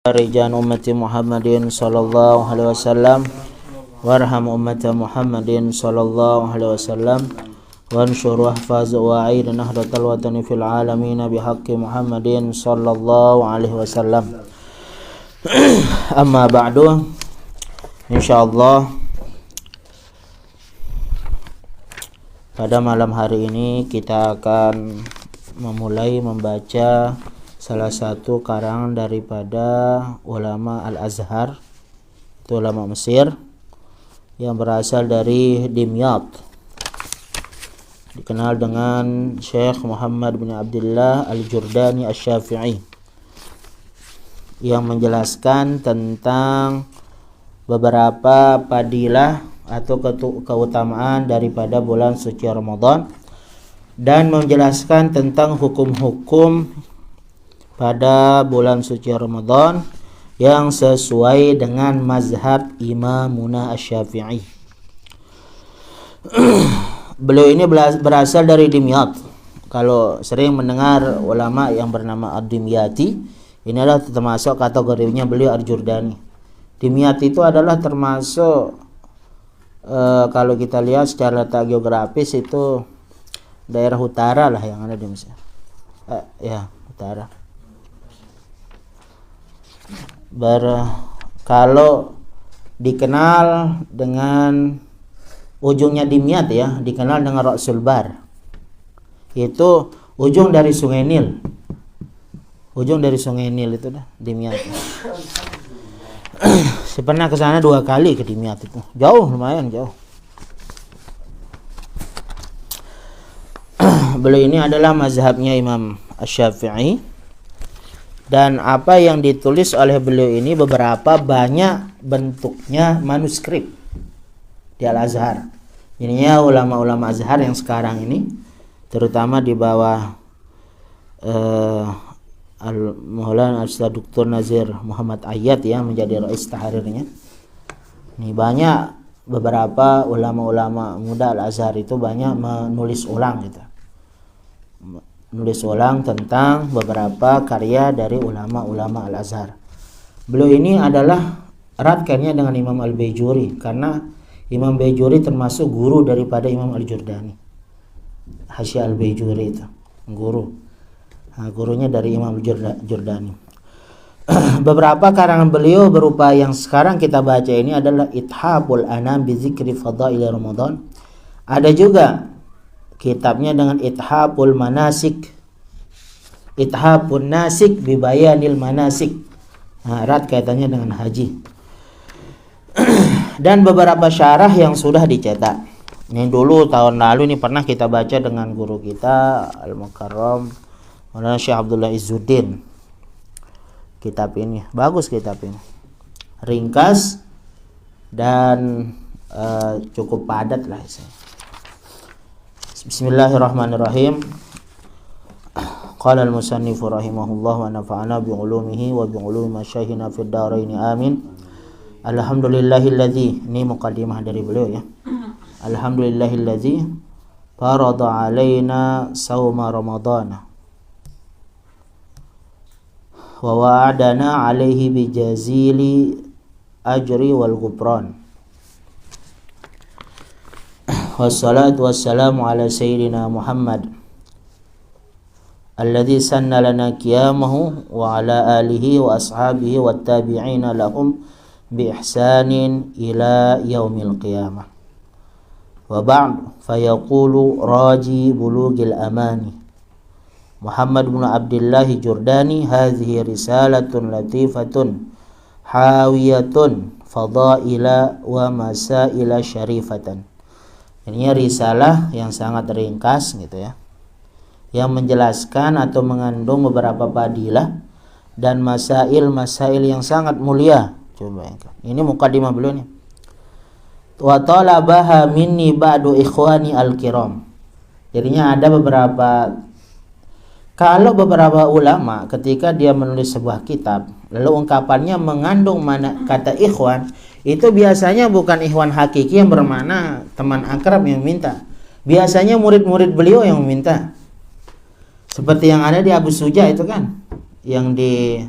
Rijan ummati Muhammadin sallallahu alaihi wasallam warham ummata Muhammadin sallallahu alaihi wasallam wanshur wahfaz wa'id nahdatal watani fil alamin bihaqqi Muhammadin sallallahu alaihi wasallam. Amma ba'du, insyaallah pada malam hari ini kita akan memulai membaca salah satu karangan daripada ulama Al-Azhar, itu ulama Mesir yang berasal dari Dimyat, dikenal dengan Syekh Muhammad bin Abdullah Al-Jurdani Asy-Syafi'i, yang menjelaskan tentang beberapa fadilah atau keutamaan daripada bulan suci Ramadan dan menjelaskan tentang hukum-hukum pada bulan suci Ramadan yang sesuai dengan mazhab Imamuna Asy-Syafi'i. Beliau ini berasal dari Dimyat. Kalau sering mendengar ulama yang bernama Ad-Dimyati, ini adalah termasuk kategorinya beliau Al-Jurdani. Dimyat itu adalah termasuk kalau kita lihat secara letak geografis itu daerah utara lah yang ada di Mesir. Utara. Kalau dikenal dengan ujungnya Dimyat ya, dikenal dengan Ra'sul Bar. Itu ujung dari Sungai Nil. Ujung dari Sungai Nil itu dah Dimyat. Saya pernah ke sana 2 kali ke Dimyat itu. Jauh, lumayan jauh. Beliau ini adalah mazhabnya Imam Asy-Syafi'i. Dan apa yang ditulis oleh beliau ini beberapa banyak bentuknya manuskrip di Al-Azhar. Ininya ulama-ulama Azhar yang sekarang ini, terutama di bawah Maulana Ustaz Dr. Nazir Muhammad Ayyad ya, menjadi rais tahrirnya. Ini banyak beberapa ulama-ulama muda Al-Azhar itu banyak menulis ulang gitu. Menulis ulang tentang beberapa karya dari ulama-ulama Al-Azhar. Beliau ini adalah erat kaitannya dengan Imam Al-Baijuri, karena Imam Baijuri termasuk guru daripada Imam Al-Jurdani. Hasyiah Al-Baijuri itu guru. Gurunya dari Imam Al-Jurdani. Beberapa karangan beliau berupa yang sekarang kita baca ini adalah Ithabul Anam bi Dzikri Fadail Ramadan. Ada juga kitabnya dengan Ithabul Manasik, Ithabun Nasik bi Bayanil Manasik. Erat kaitannya dengan haji. Dan beberapa syarah yang sudah dicetak. Ini dulu tahun lalu ini pernah kita baca dengan guru kita Al-Mukarram Maulana Syekh Abdullah Izzuddin. Kitab ini bagus, kitab ini ringkas dan cukup padat lah isinya. Bismillahirrahmanirrahim. Qala al-musannifu rahimahullah wa nafa'ana bi ulumihi wa bi ulumi masyayikhina fid dharain amin. Alhamdulillahilladzi, ini muqaddimah dari beliau ya. Alhamdulillahilladzi farada alaina shauma ramadana wa wa'adana alaihi bi jazili ajri wal ghufran. Wassalatu wassalamu ala sayyidina Muhammad alladhi sanna lana qiyamahu wa ala alihi wa ashabihi wa tabi'ina lahum bi ihsanin ila yaumil qiyamah. Wa ba'd, fayaqulu raji bulughil amani Muhammad bin Abdullah Jurdani, hadhihi risalatun latifatun hawiyatun fadaila wa masaila syarifatan. Ini risalah yang sangat ringkas gitu ya, yang menjelaskan atau mengandung beberapa fadilah dan masail yang sangat mulia. Coba ini muqaddimah beliau nih. Wa talabaha minni ba'du ikhwani al-kiram. Jadinya ada beberapa ulama ketika dia menulis sebuah kitab, lalu ungkapannya mengandung mana kata ikhwan, itu biasanya bukan ikhwan hakiki yang bermakna teman akrab yang minta. Biasanya murid-murid beliau yang meminta. Seperti yang ada di Abu Suja itu kan, yang di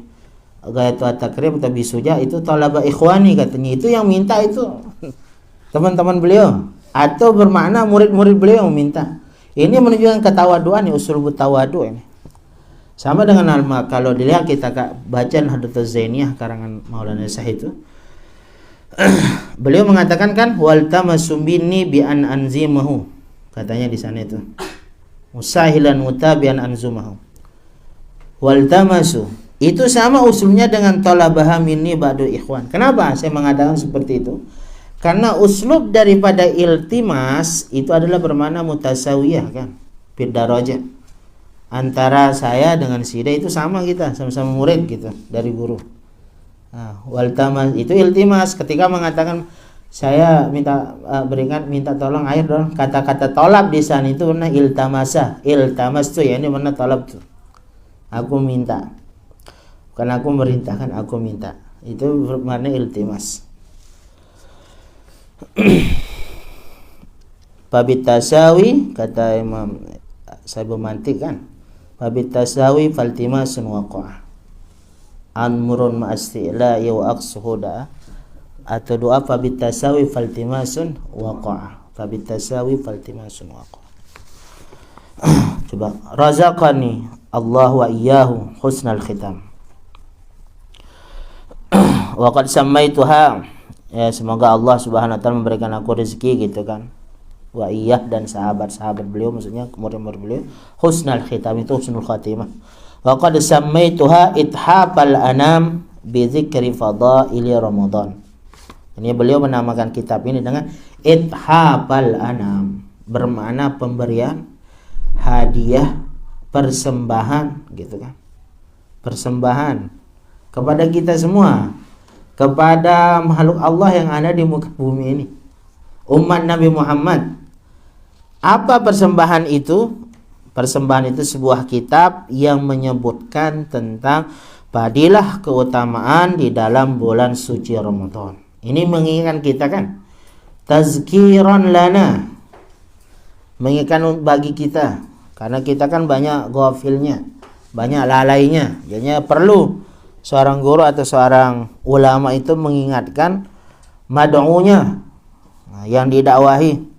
Gayatu at-takrib atau bisuja itu talaba ikhwani katanya, itu yang minta itu teman-teman beliau atau bermakna murid-murid beliau yang minta. Ini menunjukkan ketawaduan, usul tawadu ini. Sama dengan kalau dilihat kita baca Nahdlatul Zainiyah karangan Maulana Syekh itu beliau mengatakan kan wal tamasubini bi an anzimahu, katanya di sana itu musahilan mutabian anzumahu. Wal tamasu itu sama usulnya dengan talabaha minni ba'du ikhwan. Kenapa saya mengatakan seperti itu? Karena uslub daripada iltimas itu adalah bermakna mutasawiyah kan, fid darajah. Antara saya dengan si D itu sama, kita sama-sama murid gitu dari guru. Nah, wal tamas itu iltimas, ketika mengatakan saya minta minta tolong air dong. Kata-kata tolab di sana itu benar iltamasa. Iltamas tuh ya, ini benar tolab tuh. Aku minta. Bukan aku merintahkan, aku minta. Itu bermakna iltimas. Babit tasawi kata Imam Saibul Mantik kan. Babit tasawi faltimasun waqa'ah. Anmurun ma'asti'la wa aqsuhuda. Atau doa babit tasawi faltimasun waqa'ah. Babit tasawi faltimasun waqa'ah. Coba razaqani Allah wa iyyahu husnal khitam. Wa qad sammaituha, ya semoga Allah Subhanahu wa taala memberikan aku rezeki gitu kan. Wa iyyah dan sahabat-sahabat beliau, maksudnya murid-murid beliau, husnal khitam itu husnul khatimah. Wa qad sammaituha ithafal anam bi dzikri fadaili Ramadan. Ini beliau menamakan kitab ini dengan ithafal anam, bermakna pemberian, hadiah, persembahan gitu kan. Persembahan kepada kita semua, kepada makhluk Allah yang ada di muka bumi ini, umat Nabi Muhammad. Apa persembahan itu? Persembahan itu sebuah kitab yang menyebutkan tentang fadilah keutamaan di dalam bulan suci Ramadan. Ini mengingatkan kita kan, tazkiran lana, mengingatkan bagi kita, karena kita kan banyak ghafilnya, banyak lalainya. Jadinya perlu seorang guru atau seorang ulama itu mengingatkan mad'unya, yang didakwahi.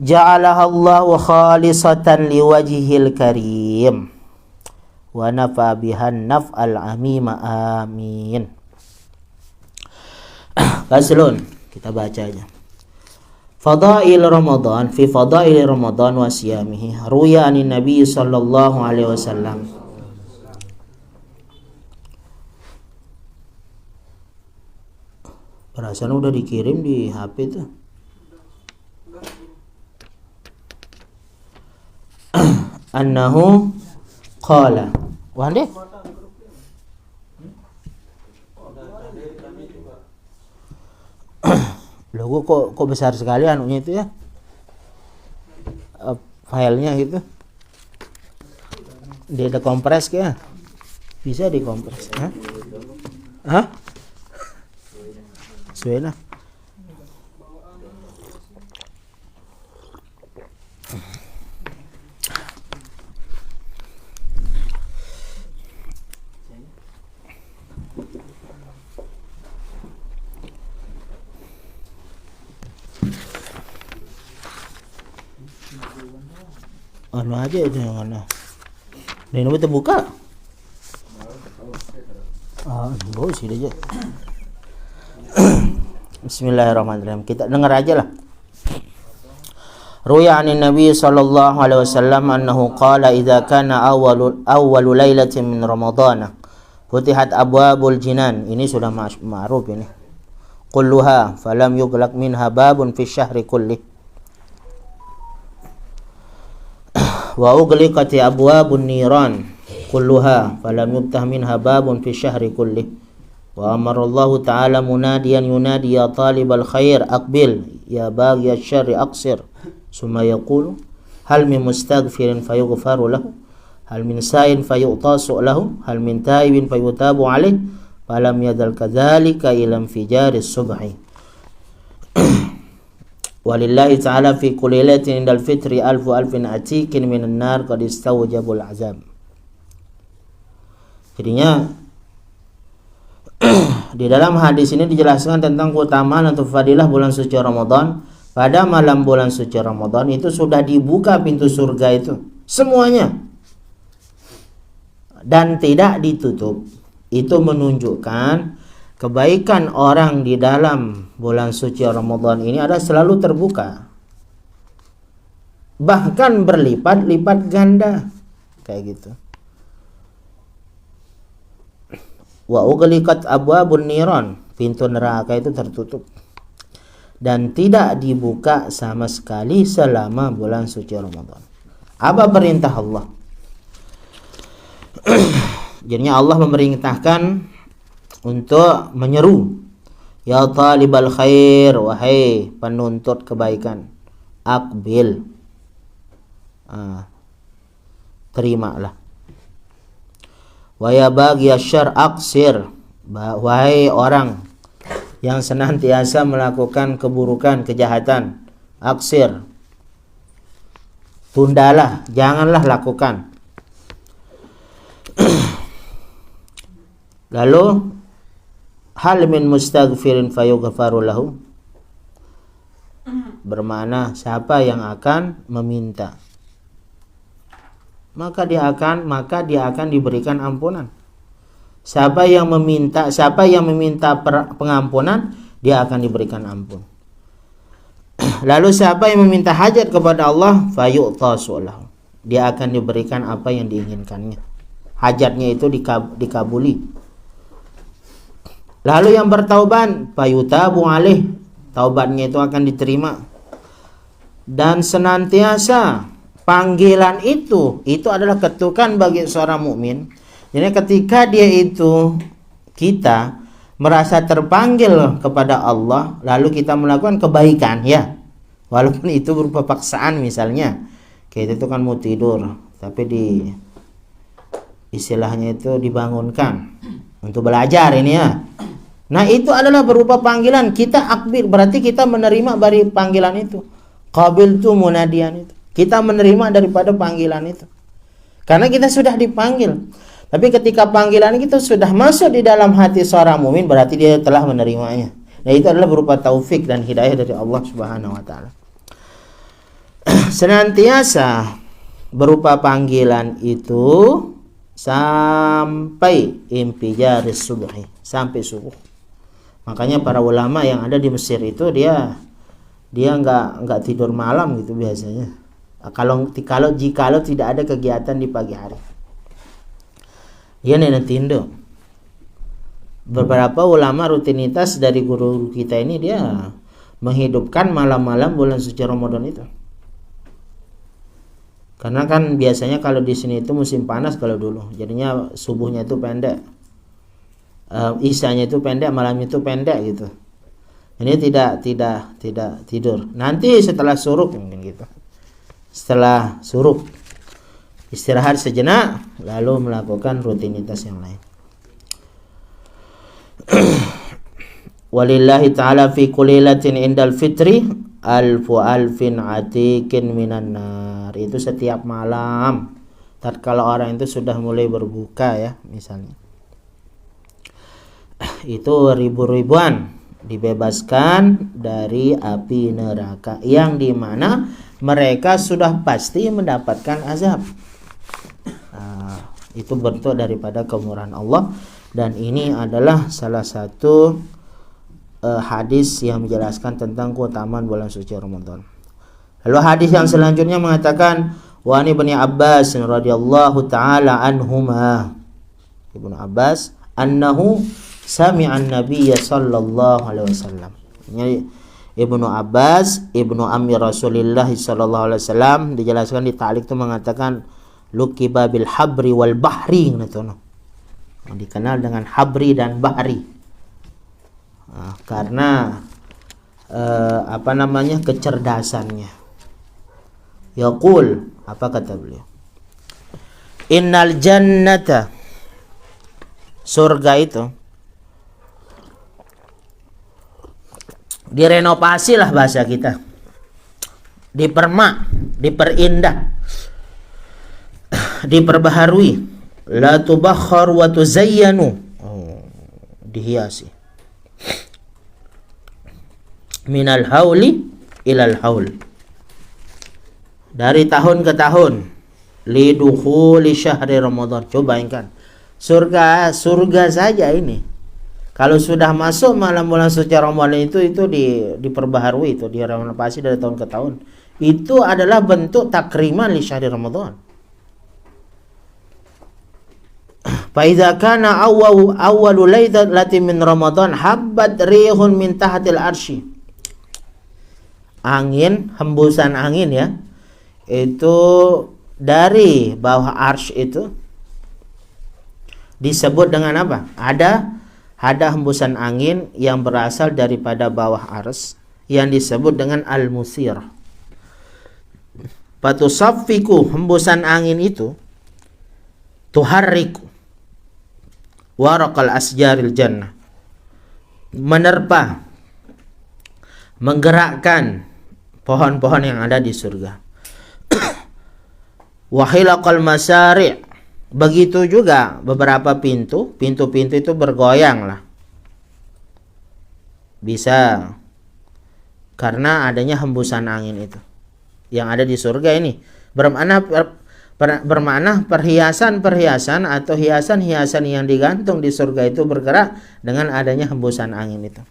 Ja'alahallahu khalisatan liwajhil karim wa nafa bihan naf'al amima amin. Faslun, kita baca aja. Fadail Ramadan, fi fadail Ramadan wa siyamihi ruya anin Nabi sallallahu alaihi wasallam. Perasaan udah dikirim di HP tuh. Annahu qala. Wah deh. Loh kok besar sekali anunya itu ya. Filenya gitu. Dia ada kompres ya. Bisa dikompres, ha? Hah? Suena. Anu aja itu yang mana? Ini nomor terbuka. Bagus sih aja. Bismillahirrahmanirrahim. Kita dengar aja lah. Ruya anin Nabi sallallahu alaihi wasallam annahu qala idza kana awwalu lailatin min Ramadhan futihat abwabul jinan. Ini sudah ma'ruf ini. Kulluha falam yughlaq minha babun fi syahri kulli. Wa ughliqati abwabun niran kulluha falam yuftah minha babun fi syahri kulli. Wa amara Allah ta'ala munadiyan yunadi ya talibal khair aqbil ya baghi asy-syarri aqsir summa yaqulu hal min mustaghfirin fayughfaru lahu hal min sa'in fayutasu lahu hal min taibin fayutabu alaih falam yadal kadzalika ila infijaris subhi. Walillahi ta'ala fi kulli lailatin indal fitri alfu alfin atikin minan nar qad istawjabul azab. Jadinya Di dalam hadis ini dijelaskan tentang keutamaan atau fadilah bulan suci Ramadan. Pada malam bulan suci Ramadan itu sudah dibuka pintu surga itu semuanya dan tidak ditutup. Itu menunjukkan kebaikan orang di dalam bulan suci Ramadan ini adalah selalu terbuka, bahkan berlipat-lipat ganda kayak gitu. Wa ughliqat abwabun niran, pintu neraka itu tertutup dan tidak dibuka sama sekali selama bulan suci Ramadan. Apa perintah Allah? Jadinya Allah memerintahkan untuk menyeru, ya talibal khair, wahai penuntut kebaikan, akbil, terimalah. Wa ya baghiyasyarr aqsir, wahai orang yang senantiasa melakukan keburukan, kejahatan, aksir, tundalah, janganlah lakukan. Lalu hal min mustaghfirin fayughfaru lahu, bermakna siapa yang akan meminta maka dia akan diberikan ampunan. Siapa yang meminta pengampunan, dia akan diberikan ampun. Lalu siapa yang meminta hajat kepada Allah, fayu'tasu lahu, dia akan diberikan apa yang diinginkannya. Hajatnya itu dikabuli. Lalu yang bertaubat, fayutabu alaih, taubatnya itu akan diterima. Dan senantiasa panggilan itu adalah ketukan bagi seorang mukmin. Jadi ketika kita merasa terpanggil kepada Allah, lalu kita melakukan kebaikan, ya, walaupun itu berupa paksaan, misalnya kita itu kan mau tidur, tapi istilahnya itu dibangunkan untuk belajar ini, ya. Nah, itu adalah berupa panggilan. Kita akbir, berarti kita menerima dari panggilan itu. Qabiltu munadian itu, kita menerima daripada panggilan itu, karena kita sudah dipanggil. Tapi ketika panggilan itu sudah masuk di dalam hati seorang mukmin, berarti dia telah menerimanya. Nah, itu adalah berupa taufik dan hidayah dari Allah Subhanahu wa taala. Senantiasa berupa panggilan itu sampai impijaris subuhi, sampai subuh. Makanya para ulama yang ada di Mesir itu dia enggak tidur malam gitu biasanya. Jikalau tidak ada kegiatan di pagi hari. Ya, nentindo. Beberapa ulama rutinitas dari guru kita ini, dia menghidupkan malam-malam bulan suci Ramadan itu. Karena kan biasanya kalau di sini itu musim panas kalau dulu, jadinya subuhnya itu pendek, isyanya itu pendek, malamnya itu pendek gitu. Ini tidak tidur. Nanti setelah suruk mungkin gitu. Setelah suruk istirahat sejenak, lalu melakukan rutinitas yang lain. Walillahi ta'ala fi kulilatin indal fitri alfu alfin atikin minan nar. Itu setiap malam tatkala orang itu sudah mulai berbuka, ya, misalnya, itu ribu-ribuan dibebaskan dari api neraka, yang dimana mereka sudah pasti mendapatkan azab. Itu bentuk daripada kemurahan Allah, dan ini adalah salah satu hadis yang menjelaskan tentang keutamaan bulan suci Ramadan. Lalu hadis yang selanjutnya mengatakan, wa ani Ibnu Abbas radhiyallahu taala anhuma, Ibnu Abbas, annahu sami'a an-nabiy sallallahu alaihi wasallam. Jadi Ibnu Abbas, Ibnu Ammi Rasulullah sallallahu alaihi wasallam, dijelaskan di ta'liq itu mengatakan lukiba bil habri wal bahri, dikenal dengan habri dan bahri. Karena kecerdasannya. Yaqul, apa kata beliau? Innal jannata, surga itu direnovasi lah bahasa kita, diperindah, diperbaharui, la tubakhkhar wa tuzayyanu, dihiasi, Minal hauli ilal haul. Dari tahun ke tahun. Lidukhuli syahri Ramadan. Coba bayangkan. Surga saja ini. Kalau sudah masuk malam bulan suci Ramadan itu diperbaharui, itu direnovasi dari tahun ke tahun. Itu adalah bentuk takriman li syahri Ramadan. Fa idza kana awwalu lailatin min Ramadan habbat rihun min tahtil arsy. Angin, hembusan angin ya. Itu dari bawah arsy itu disebut dengan apa? Ada hembusan angin yang berasal daripada bawah arsy yang disebut dengan al-musir. Fatusaffiku, hembusan angin itu tuharriku waraqal asjaril jannah, menerpa, menggerakkan pohon-pohon yang ada di surga. Wahilaqal masari', begitu juga beberapa pintu-pintu itu bergoyang lah. Bisa karena adanya hembusan angin itu yang ada di surga ini. Bermakna perhiasan-perhiasan atau hiasan-hiasan yang digantung di surga itu bergerak dengan adanya hembusan angin itu.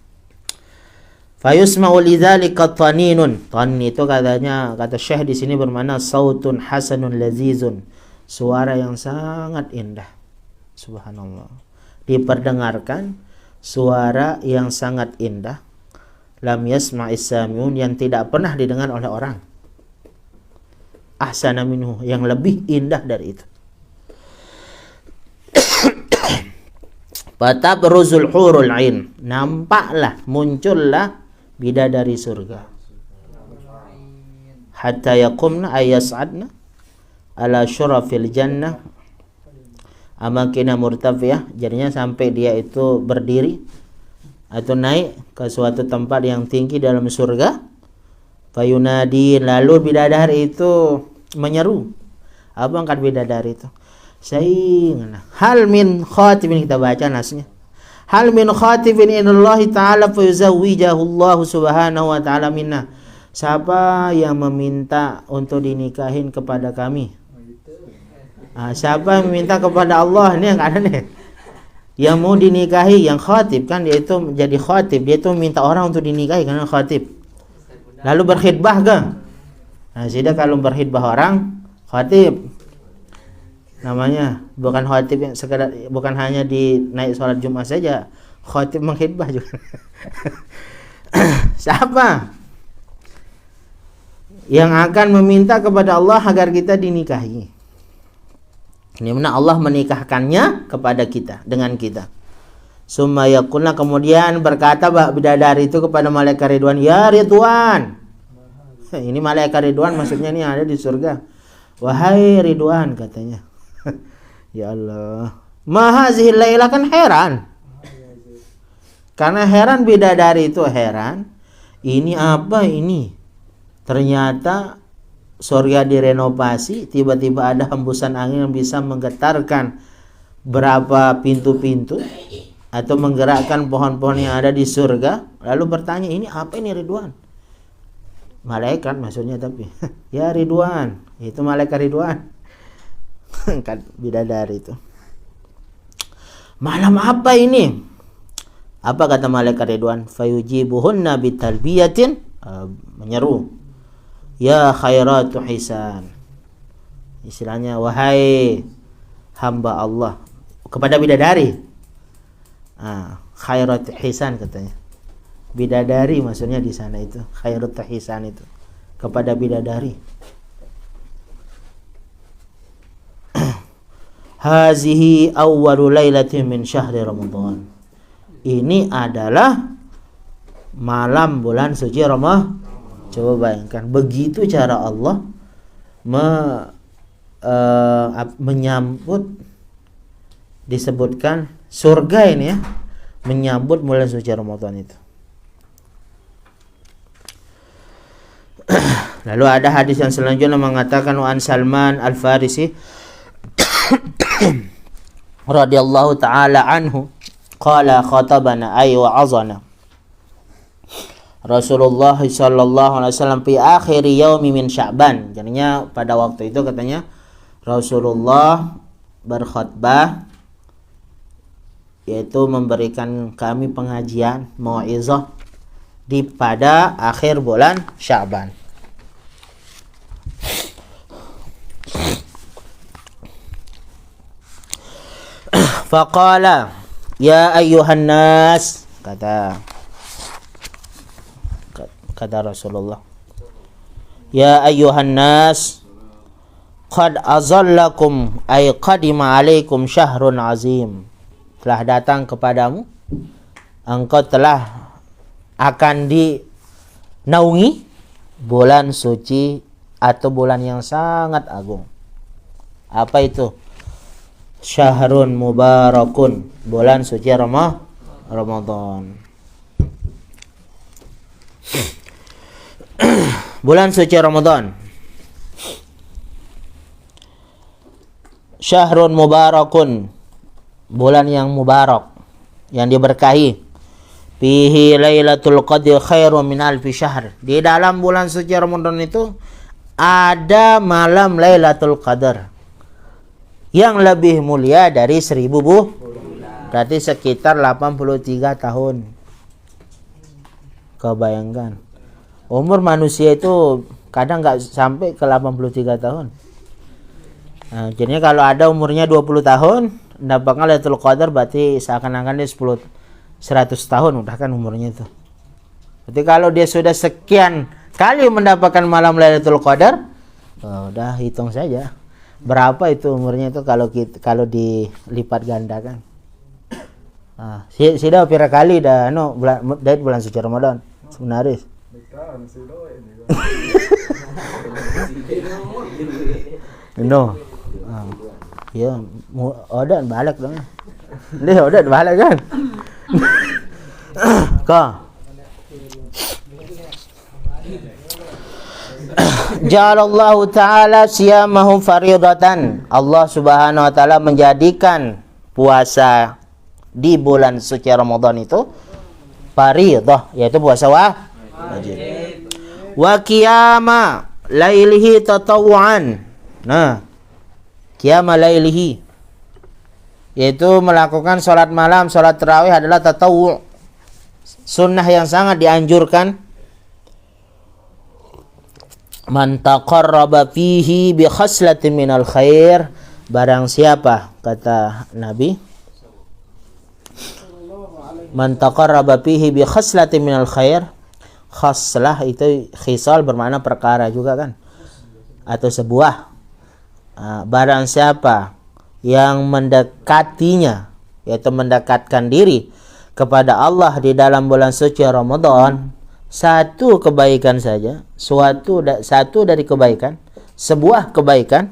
Fayusma'u lidzalika taninun. Tanin itu kata Syekh di sini bermakna sautun hasanun lazizun. Suara yang sangat indah. Subhanallah. Diperdengarkan suara yang sangat indah. Lam yasma'is samiun, yang tidak pernah didengar oleh orang. Ahsana minhu, yang lebih indah dari itu. Fatabruzul hurul ain, nampaklah, muncullah bidadari surga. Hatta yaqumna ayas'adna ala syurafil jannah amakina murtafiyah, jadinya sampai dia itu berdiri atau naik ke suatu tempat yang tinggi dalam surga. Fayunadi, lalu bidadari itu menyeru. Apa angkat bidadari itu? Sayyidina, hal min khatibin, kita baca nasnya. Hal min khatibin inallahi ta'ala fayuzawwijahu Allah subhanahu wa ta'ala minna. Siapa yang meminta untuk dinikahin kepada kami? Siapa yang meminta kepada Allah? Ini yang ada nih. Yang mau dinikahi, yang khatib kan, dia itu menjadi khatib, dia itu minta orang untuk dinikahi karena khatib. Lalu berkhidbah ke? Nah, sudah kalau berkhidbah orang, khatib namanya. Bukan khatib yang sekedar, bukan hanya di naik sholat Jumat saja, khatib mengkhidbah juga. Siapa yang akan meminta kepada Allah agar kita dinikahi? Ini mana Allah menikahkannya kepada kita, dengan kita. Summa yaqulna, kemudian berkata bidadari itu kepada malaikat Ridwan, ya Ridwan. Ini malaikat Ridwan maksudnya ini ada di surga. Wahai Ridwan, katanya. Ya Allah, mahazihil lailah, kan heran. Karena heran, bidadari itu heran. Ini apa ini? Ternyata surga direnovasi, tiba-tiba ada hembusan angin yang bisa menggetarkan berapa pintu-pintu atau menggerakkan pohon-pohon yang ada di surga. Lalu bertanya, ini apa ini Ridwan? Malaikat maksudnya, tapi ya Ridwan, itu malaikat Ridwan. Kan bidadari itu. Malam apa ini? Apa kata malaikat Ridwan? Fayujibuhunna bitalbiyatin, menyeru, ya khairatu hisan. Istilahnya, wahai hamba Allah, kepada bidadari. Khairat hisan katanya. Bidadari maksudnya di sana itu. Khairat hisan itu kepada bidadari. Hazihi awwalu lailatin min syahri Ramadan. Ini adalah malam bulan suci Ramadan. Coba bayangkan, begitu cara Allah menyambut, disebutkan surga ini ya, menyambut bulan suci Ramadan itu. Lalu ada hadis yang selanjutnya mengatakan, wa an Salman Al-Farisi radhiyallahu taala anhu qala khatabana ay wa'azana Rasulullah sallallahu alaihi wasallam fi akhir yaumi min Sya'ban. Jadinya pada waktu itu katanya Rasulullah berkhutbah, yaitu memberikan kami pengajian mau'izah pada akhir bulan Sya'ban. Faqala ya ayyuhan nas, kata Rasulullah, ya ayyuhan nas qad azallakum ay qadima alaikum syahrun azim. Telah datang kepadamu, engkau telah akan dinaungi bulan suci atau bulan yang sangat agung. Apa itu? Syahrun mubarakun, bulan suci Ramadan. Bulan suci Ramadan. Syahrun mubarakun, bulan yang mubarak, yang diberkahi. Fihi lailatul qadri khairun min alfi syahr. Di dalam bulan suci Ramadan itu ada malam Lailatul Qadar yang lebih mulia dari 1000 bulan. Berarti sekitar 83 tahun. Kau bayangkan, umur manusia itu kadang nggak sampai ke 83 tahun. Nah, jadinya kalau ada umurnya 20 tahun, mendapatkan Lailatul Qadar, berarti seakan-akan dia 100 tahun udah kan umurnya itu. Berarti kalau dia sudah sekian kali mendapatkan malam Lailatul Qadar, udah hitung saja berapa itu umurnya itu kalau dilipat gandakan. Sudah pira kali dah dari bulan suci Ramadan sebenarnya. No. Ya, udah balik dong. Dia udah balik kan. Kau Ja'alallahu ta'ala siyamahu faridatan. Allah subhanahu wa ta'ala menjadikan puasa di bulan suci Ramadan itu faridah, yaitu puasa wajib. Wa qiyama lailihi tatawuan. Nah, qiyama lailihi, yaitu melakukan sholat malam, sholat tarawih adalah tatawu', sunnah yang sangat dianjurkan. Man taqarraba fihi bi khaslatin minal khair, barang siapa, kata Nabi, man taqarraba fihi bi khaslatin minal khair. Khaslah itu khisal bermakna perkara juga kan, atau sebuah. Barang siapa yang mendekatinya, yaitu mendekatkan diri kepada Allah di dalam bulan suci Ramadan, satu kebaikan saja, satu dari kebaikan, sebuah kebaikan,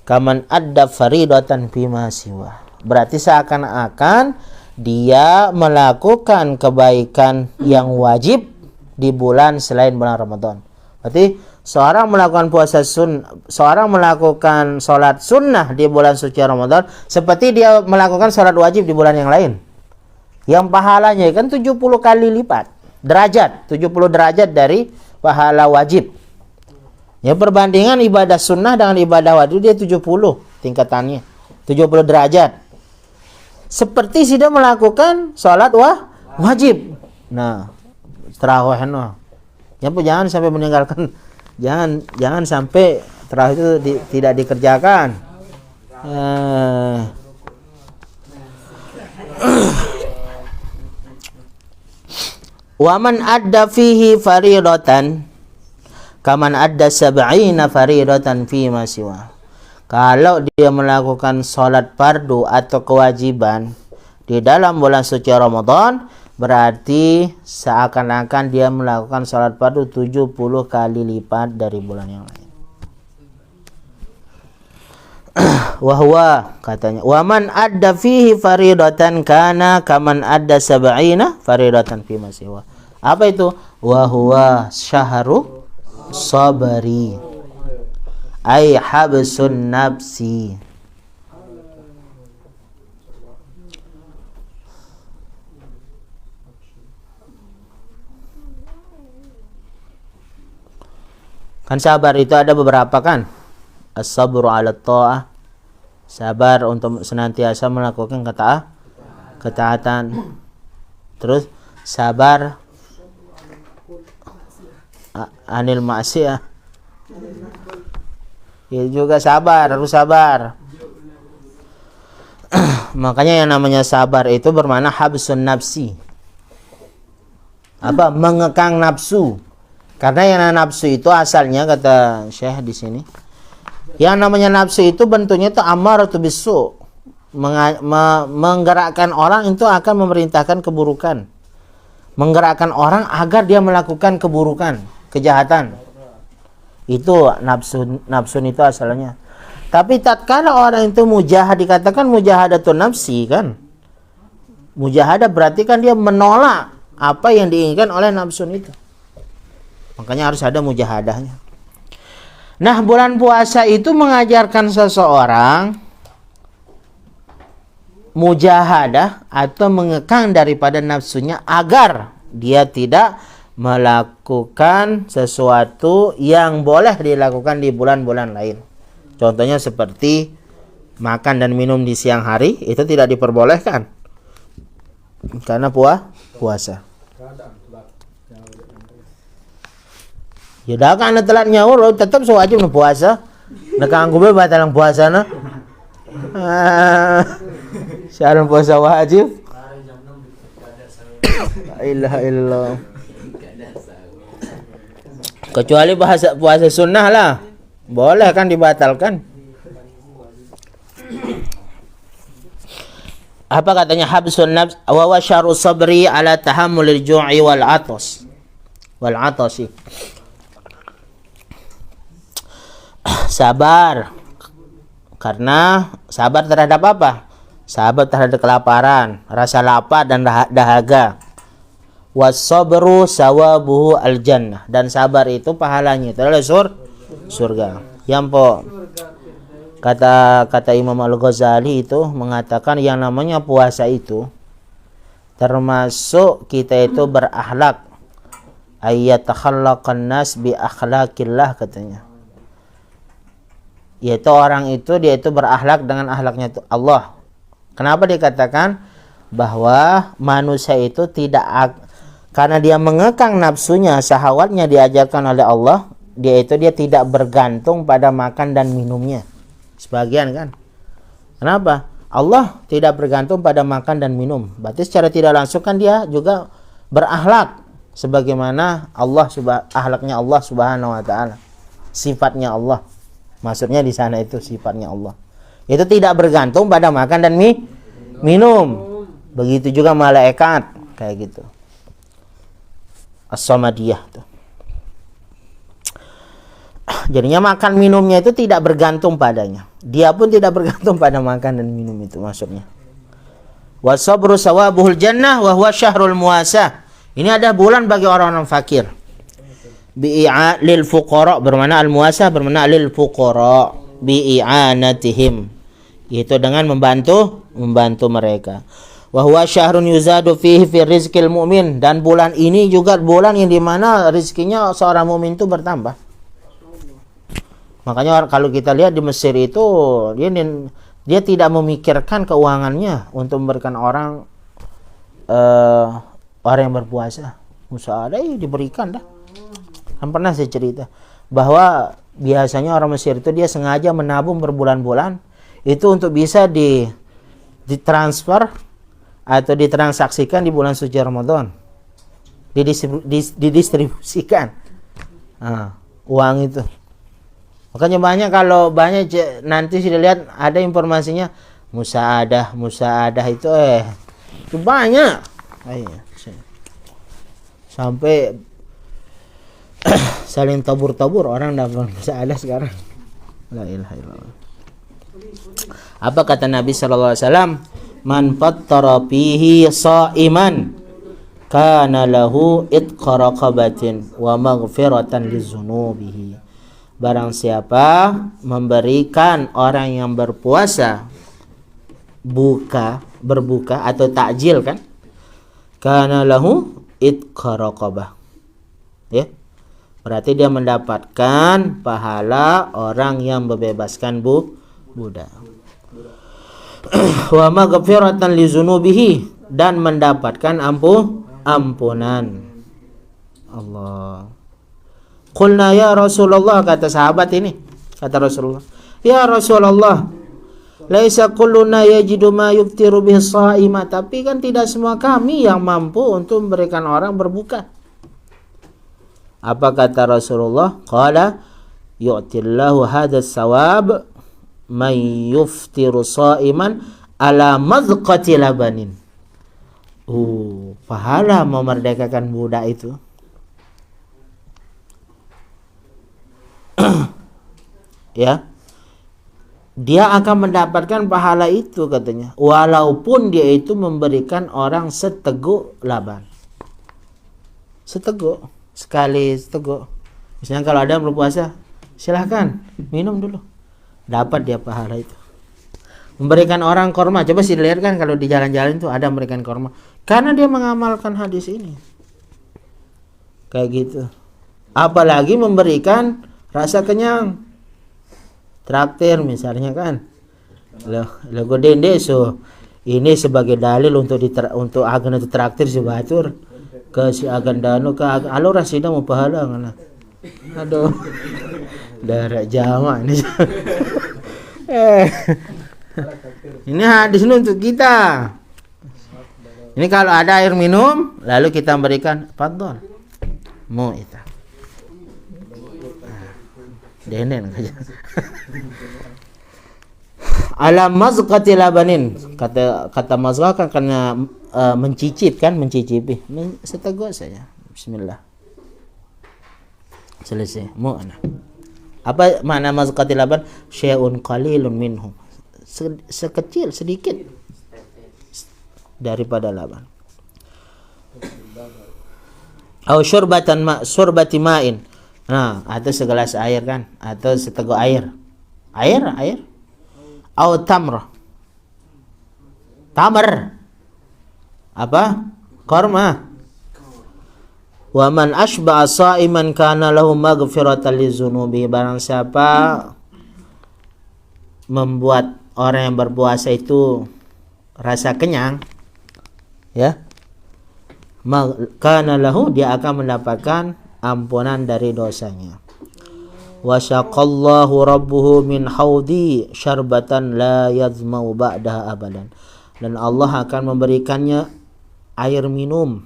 kaman adda faridatan fima siwa, berarti seakan-akan dia melakukan kebaikan yang wajib di bulan selain bulan Ramadan. Berarti seorang melakukan seorang melakukan sholat sunnah di bulan suci Ramadan seperti dia melakukan sholat wajib di bulan yang lain, yang pahalanya kan 70 kali lipat derajat, 70 derajat dari pahala wajib. Ya, perbandingan ibadah sunnah dengan ibadah wajib dia 70 tingkatannya, 70 derajat. Seperti sudah melakukan sholat wajib. Nah, tarawih jangan sampai meninggalkan, jangan sampai tarawih itu tidak dikerjakan. Waman adda fihi faridatan kaman adda sab'ina faridatan fi ma siwa. Kalau dia melakukan salat fardu atau kewajiban di dalam bulan suci Ramadan, berarti seakan-akan dia melakukan salat fardu 70 kali lipat dari bulan yang lain. Wahwa, katanya, waman adda fihi faridatan kana kaman adda sab'ina faridatan fi ma siwa. Apa itu? Wahwa syahru sabari ay habsun nafsi. Kan sabar itu ada beberapa kan. As-sabru 'ala ta'ah. Sabar untuk senantiasa melakukan ketaatan. Terus sabar anil ma'siyah. Ya juga sabar, harus sabar. Makanya yang namanya sabar itu bermakna habsun nafsi. Apa? Mengekang nafsu. Karena yang namanya nafsu itu asalnya, kata Syekh di sini, yang namanya nafsu itu bentuknya itu amaratu bisu. Menggerakkan orang itu akan memerintahkan keburukan. Menggerakkan orang agar dia melakukan keburukan, kejahatan. Itu nafsu itu asalnya. Tapi tatkala orang itu mujahad, dikatakan mujahadatun nafsi kan. Mujahadah berarti kan dia menolak apa yang diinginkan oleh nafsu itu. Makanya harus ada mujahadahnya. Nah, bulan puasa itu mengajarkan seseorang mujahadah atau mengekang daripada nafsunya agar dia tidak melakukan sesuatu yang boleh dilakukan di bulan-bulan lain. Contohnya seperti makan dan minum di siang hari itu tidak diperbolehkan karena puasa. Ya dah kan telat nyaur tetap wajib nu puasa. Nak anggo be batalang puasa na. Syarat puasa wajib. La ilaha illallah. Kecuali puasa sunnah lah. Boleh kan dibatalkan. Apa katanya habsun nafs wa washaru sabri ala tahammulil ju'i wal atas. Wal atasi. Sabar. Karena sabar terhadap apa? Sabar terhadap kelaparan, rasa lapar dan dahaga. Was-sabru sawabuhu al-jannah. Dan sabar itu pahalanya itu adalah surga. Yampo. Kata Imam Al-Ghazali itu mengatakan yang namanya puasa itu termasuk kita itu berakhlak. Ayatakhallaqan nas bi akhlaqillah katanya. Yaitu orang itu dia itu berakhlak dengan akhlaknya Allah. Kenapa dikatakan bahwa manusia itu tidak karena dia mengekang nafsunya, syahwatnya diajarkan oleh Allah, dia tidak bergantung pada makan dan minumnya. Sebagian kan. Kenapa? Allah tidak bergantung pada makan dan minum. Berarti secara tidak langsung kan dia juga berakhlak sebagaimana akhlaknya Allah Subhanahu wa taala. Sifatnya Allah. Maksudnya di sana itu sifatnya Allah. Itu tidak bergantung pada makan dan minum. Begitu juga malaikat kayak gitu. As-Samadiyah tuh. Jadinya makan minumnya itu tidak bergantung padanya. Dia pun tidak bergantung pada makan dan minum itu maksudnya. Wasabru sawabuhul jannah wa huwa syahrul muasah. Ini ada bulan bagi orang-orang fakir. Bi'a lil fuqara bermakna al-muasah bermakna lil fuqara bi'anatihim. Itu dengan membantu mereka. Wa huwa syahrun yuzadu fihi fi rizqil mu'min, dan bulan ini juga bulan yang dimana rezekinya seorang mukmin itu bertambah. Makanya kalau kita lihat di Mesir itu dia tidak memikirkan keuangannya untuk memberikan orang yang berpuasa. Usaha ada diberikan dah. Kan pernah saya cerita bahwa biasanya orang Mesir itu dia sengaja menabung berbulan-bulan itu untuk bisa ditransfer atau ditransaksikan di bulan suci Ramadan. Didistribusikan uang itu. Makanya banyak nanti sudah lihat ada informasinya musaadah itu itu banyak. Sampai saling tabur-tabur orang dapat musaadah sekarang. La ilaha illallah. Apa kata Nabi sallallahu alaihi wasallam? Man fattara fihi sha'iman kana lahu itqa raqabatin wa maghfiratan lizunubihi. Barang siapa memberikan orang yang berpuasa berbuka atau takjil kan, kana lahu itqa raqabah, ya, Berarti dia mendapatkan pahala orang yang membebaskan budak. Wa maghfiratan li dzunubihi, dan mendapatkan ampunan. Allah. Qulna ya Rasulullah, kata sahabat ini, kata Rasulullah, ya Rasulullah, laisa kulluna yajidu ma yuftiru bihi shaima, tapi kan tidak semua kami yang mampu untuk memberikan orang berbuka. Apa kata Rasulullah? Qala yu'tillahu hadzal sawab man yuftiru shaiman ala mazqati labanin. Pahala memerdekakan budak itu. Ya, dia akan mendapatkan pahala itu katanya, walaupun dia itu memberikan orang seteguk laban. Seteguk, sekali seteguk. Misalnya kalau ada yang berpuasa, silahkan minum dulu, dapat dia pahala itu. Memberikan orang korma, coba sih lihat kan kalau di jalan-jalan itu ada memberikan korma, karena dia mengamalkan hadis ini. Kayak gitu. Apalagi memberikan rasa kenyang, traktir misalnya kan, lo dende, so ini sebagai dalil untuk agen itu traktir si batur ke si agen danu ke alo rasida mau pahala ngana. Aduh, darah jama ini. Ini hadis ini untuk kita. Ini kalau ada air minum lalu kita berikan, fadhol mau itu denen aja. Ala mazqati labanin, kata mazqa kan karena mencicipi seteguk saja. Bismillah, selesai. Mu'ana. Apa makna mazqati laban? Syai'un qalilun minhum, sekecil, sedikit daripada laban. Au syurbati ma'in, nah, atau segelas air kan, atau seteguk air. Au tamr. Apa? Korma. Wa man ashba'a sha'iman kana lahu maghfiratan lizunubi. Barang siapa membuat orang yang berpuasa itu rasa kenyang, ya, kana lahu, dia akan mendapatkan ampunan dari dosanya. Wa syaqallahu rabbuhu min haudi syarbatan la yazmau ba'daha abadan. Dan Allah akan memberikannya air minum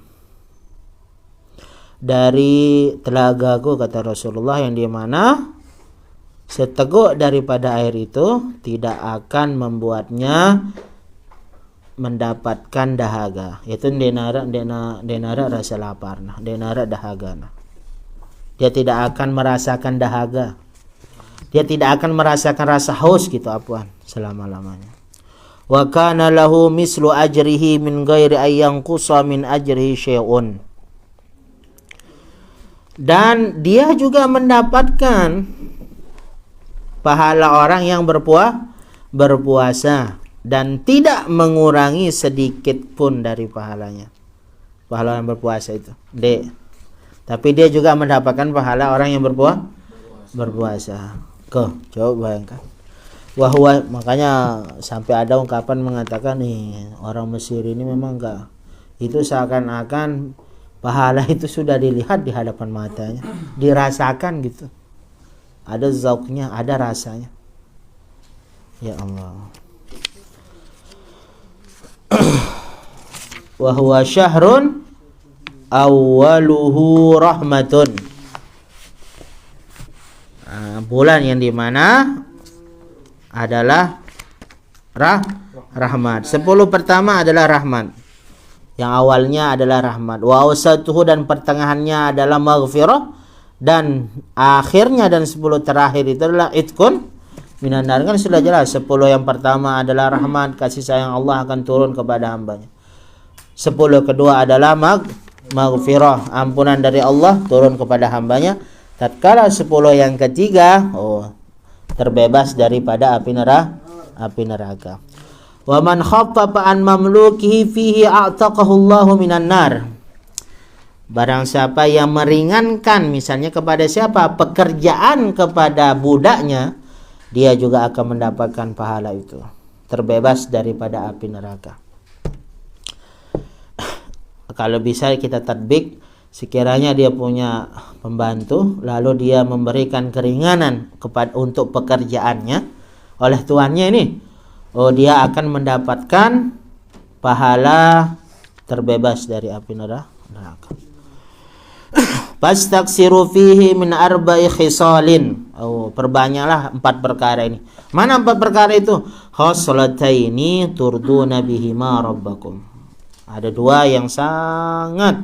dari telagaku, kata Rasulullah, yang dimana seteguk daripada air itu tidak akan membuatnya mendapatkan dahaga. Itu denara rasa lapar, nah, denara dahaga. Nah. Dia tidak akan merasakan dahaga. Dia tidak akan merasakan rasa haus gitu, selama-lamanya. Wa kana lahu mislu ajrihi min ghairi ayyanqusa min ajrihi syai'un. Dan dia juga mendapatkan pahala orang yang berpuasa dan tidak mengurangi sedikit pun dari pahalanya. Pahala yang berpuasa itu. Tapi dia juga mendapatkan pahala orang yang berpuasa. Coba bayangkan. Makanya sampai ada ungkapan mengatakan nih, orang Mesir ini memang enggak, itu seakan-akan pahala itu sudah dilihat di hadapan matanya, dirasakan gitu. Ada zauknya, ada rasanya. Ya Allah. Wa huwa syahrun awwaluhu rahmatun. Bulan yang dimana adalah rahmat. 10 pertama adalah rahmat, yang awalnya adalah rahmat. Wa awsatuhu, dan pertengahannya adalah maghfirah, dan akhirnya dan 10 terakhir itu adalah itkun minan nar. Kan sudah jelas, 10 yang pertama adalah rahmat, kasih sayang Allah akan turun kepada hambanya. 10 kedua adalah maghfirah, ampunan dari Allah turun kepada hambanya. Tatkala 10 yang ketiga, terbebas daripada api neraka. Wa man khaffafa an mamlukihi fihi a'taqahu Allahu minan nar. Barang siapa yang meringankan misalnya kepada siapa? Pekerjaan kepada budaknya, dia juga akan mendapatkan pahala itu. Terbebas daripada api neraka. Kalau bisa kita tatbik, sekiranya dia punya pembantu, lalu dia memberikan keringanan untuk pekerjaannya oleh tuannya ini, dia akan mendapatkan pahala terbebas dari api neraka. Fastaksiru fihi min arba'i khisalin. Perbanyaklah 4 perkara ini. Mana 4 perkara itu? Khoslataini turduna bihima rabbakum. Ada 2 yang sangat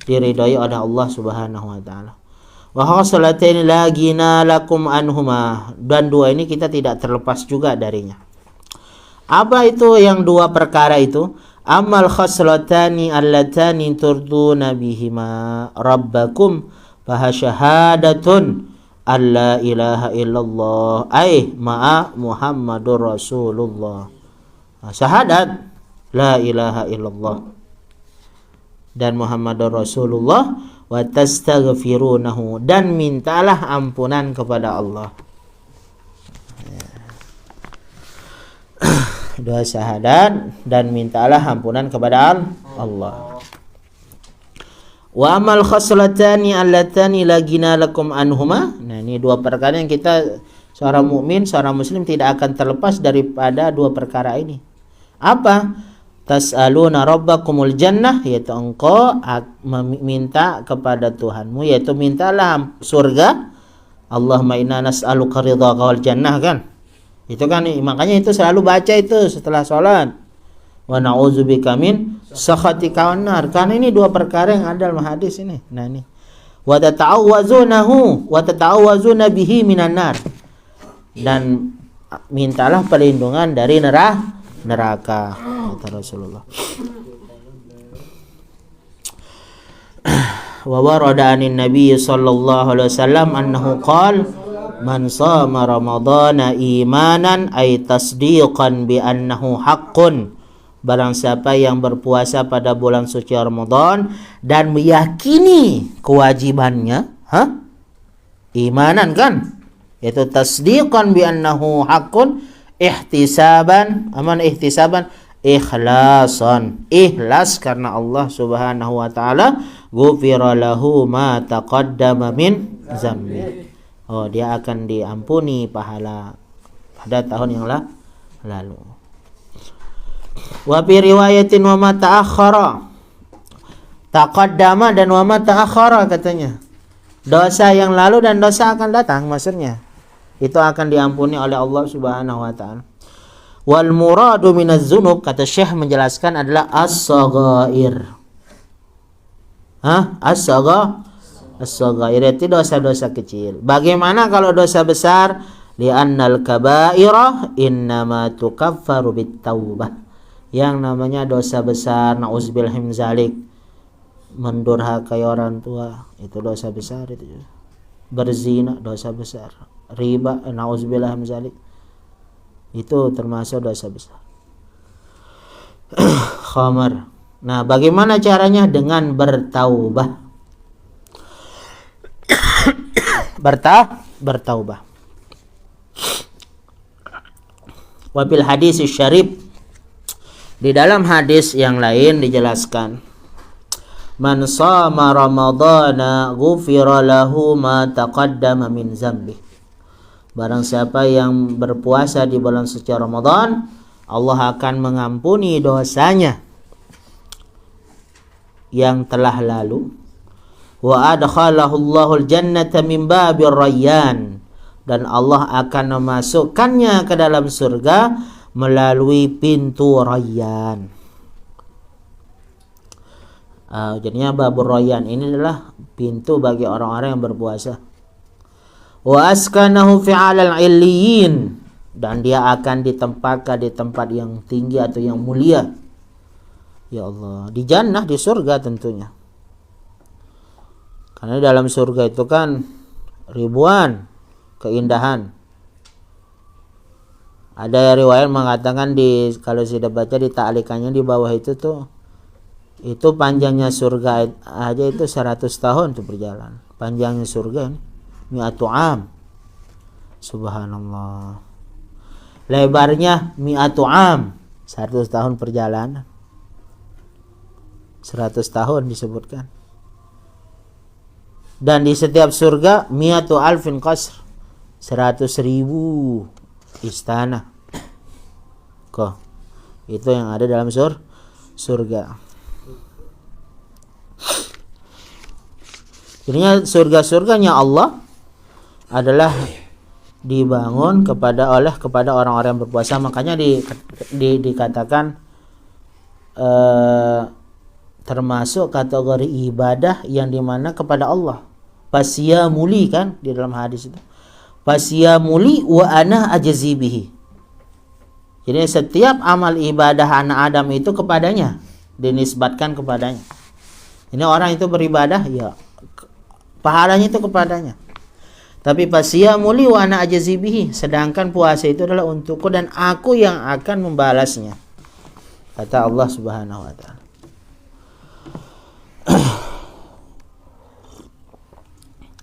diridhai oleh Allah Subhanahu wa taala. Wa khoslataini la gina lakum anhuma. Dan 2 ini kita tidak terlepas juga darinya. Apa itu yang 2 perkara itu? Amal khaslatani allatani turduna bihima rabbakum fahasyahadatun alla ilaha illallah ay ma'a Muhammadur Rasulullah. Syahadat la ilaha illallah dan Muhammadur Rasulullah, wa tastaghfirunahu, dan mintalah ampunan kepada Allah. 2 syahadat dan mintalah ampunan kepada Allah. Wa amal khaslatani allatani la gina lakum anhuma. Nah, ini 2 perkara yang kita seorang mukmin, seorang muslim tidak akan terlepas daripada 2 perkara ini. Apa? Tas'aluna rabbakumul jannah, yaitu engkau meminta kepada Tuhanmu, yaitu mintalah surga. Allahumma inna nas'aluka ridhaka wal jannah, kan? Itu kan, makanya itu selalu baca itu setelah sholat. Wa na'udzubika min sakhatika wan nar. Karena ini 2 perkara yang ada dalam hadis ini. Nah ini. Wa tata'awwazuna bihi minan nar. Dan mintalah perlindungan dari neraka, kata Rasulullah. Wa warada anin Nabi sallallahu alaihi wasallam annahu qala man shama ramadhana imanan ay tasdiqan bi annahu haqqun. Barang siapa yang berpuasa pada bulan suci Ramadan dan meyakini kewajibannya, imanan kan, yaitu tasdiqan bi annahu haqqun, ihtisaban, ikhlasan, ikhlas karena Allah Subhanahu wa taala, ghufira lahu ma taqaddama min zambi. Dia akan diampuni pahala pada tahun yang lalu. Wa fi riwayatin wa ma ta'akhkhara. Taqaddama dan wa ma ta'akhkhara katanya. Dosa yang lalu dan dosa akan datang, maksudnya. Itu akan diampuni oleh Allah Subhanahu wa taala. Wal muradu minaz dzunub, kata Syekh menjelaskan, adalah as-saghair. As-saghair itu dosa-dosa kecil. Bagaimana kalau dosa besar? Li'annal kaba'ira innama tukaffaru bit-taubah. Yang namanya dosa besar, na'udzubillah min zalik, mendurhakai orang tua, itu dosa besar itu. Berzina dosa besar. Riba, na'udzubillah min zalik, itu termasuk dosa besar. Khamar. Nah, bagaimana caranya? Dengan bertaubah. Bertaubah. Wabil hadis syarif, di dalam hadis yang lain dijelaskan, man shama ramadhana ghufira lahu ma taqaddama min zambi. Barang siapa yang berpuasa di bulan suci Ramadan, Allah akan mengampuni dosanya yang telah lalu. Wa adkhalahu Allahul jannata min babir rayyan, dan Allah akan memasukkannya ke dalam surga melalui pintu Rayyan. Jadinya babur Rayyan ini adalah pintu bagi orang-orang yang berpuasa. Wa askanahu fi 'alal 'illiyin, dan dia akan ditempatkan di tempat yang tinggi atau yang mulia. Ya Allah, di jannah, di surga tentunya. Karena dalam surga itu kan ribuan keindahan. Ada riwayat mengatakan, kalau sudah baca di ta'likannya di bawah itu tuh, Itu panjangnya surga aja itu 100 tahun tuh perjalanan. Panjangnya surga ini mi'atu am. Subhanallah. Lebarnya mi'atu am. 100 tahun perjalanan. 100 tahun disebutkan. Dan di setiap surga mi'atu alfin qasr. 100.000 istana. Kok itu yang ada dalam surga. Jadinya surga-surganya Allah adalah dibangun kepada orang-orang yang berpuasa. Makanya dikatakan termasuk kategori ibadah yang dimana kepada Allah. Fasyamuli kan di dalam hadis itu. Fasyamuli wa ana ajzi bihi. Jadi setiap amal ibadah anak Adam itu kepadanya, dinisbatkan kepadanya. Ini orang itu beribadah, ya pahalanya itu kepadanya. Tapi fasyamuli wa ana ajzi bihi, sedangkan puasa itu adalah untukku dan aku yang akan membalasnya. Kata Allah Subhanahu wa taala.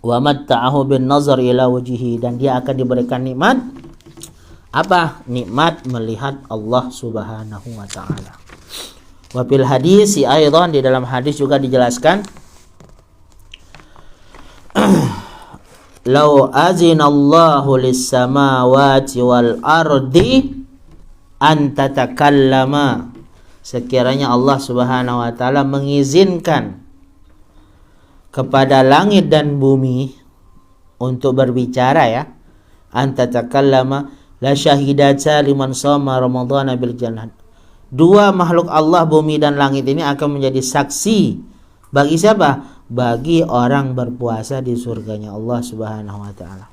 Wa matta'ahu bin nazar ila wajhihi, dan dia akan diberikan nikmat. Apa? Nikmat melihat Allah Subhanahu wa taala. Wa fil hadis aidan, di dalam hadis juga dijelaskan, lau azinallahu lis samawati wal ardi an tatakallama, sekiranya Allah Subhanahu wa taala mengizinkan kepada langit dan bumi untuk berbicara, ya, an tatakallama la syahidata liman shoma ramadhana bil jannah. Dua makhluk Allah, bumi dan langit ini akan menjadi saksi bagi siapa? Bagi orang berpuasa di surganya Allah Subhanahu wa taala.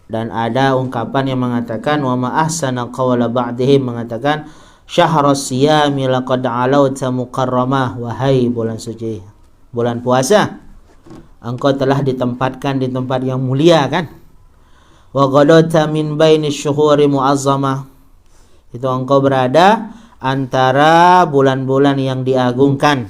Dan ada ungkapan yang mengatakan wa ma ahsana qawla ba'dihim, mengatakan syahrus siyami laqad alauta mukarramah, wahai bulan suci, bulan puasa, engkau telah ditempatkan di tempat yang mulia kan. Wa ghadata min baini syuhuri muazzamah, itu engkau berada antara bulan-bulan yang diagungkan.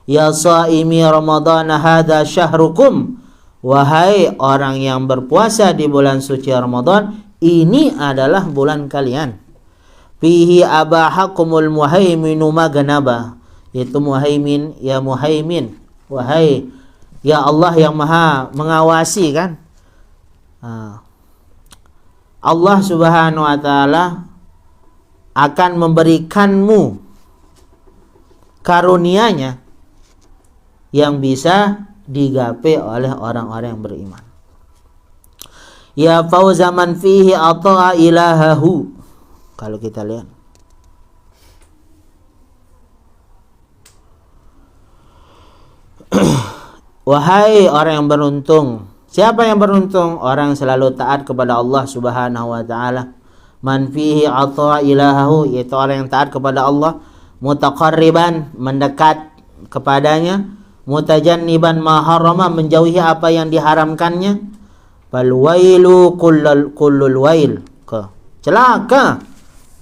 Ya shaimi ramadhana hadza syahrukum, wahai orang yang berpuasa di bulan suci Ramadan, ini adalah bulan kalian. Fihi abahakumul muhaiminu maganaba, itu muhaimin, ya muhaimin, wahai ya Allah yang maha mengawasi kan. Allah Subhanahu wa taala akan memberikanmu karunia-Nya yang bisa digapai oleh orang-orang yang beriman. Ya fauza man fihi ata'a ilahahu. Kalau kita lihat, wahai orang yang beruntung. Siapa yang beruntung? Orang yang selalu taat kepada Allah Subhanahu wa taala. Man fihi ata'a ilahahu, yaitu orang yang taat kepada Allah, mutaqarriban, mendekat kepadanya, mutajanniban ma harrama, menjauhi apa yang diharamkannya. Bal wailu kullul wail, celaka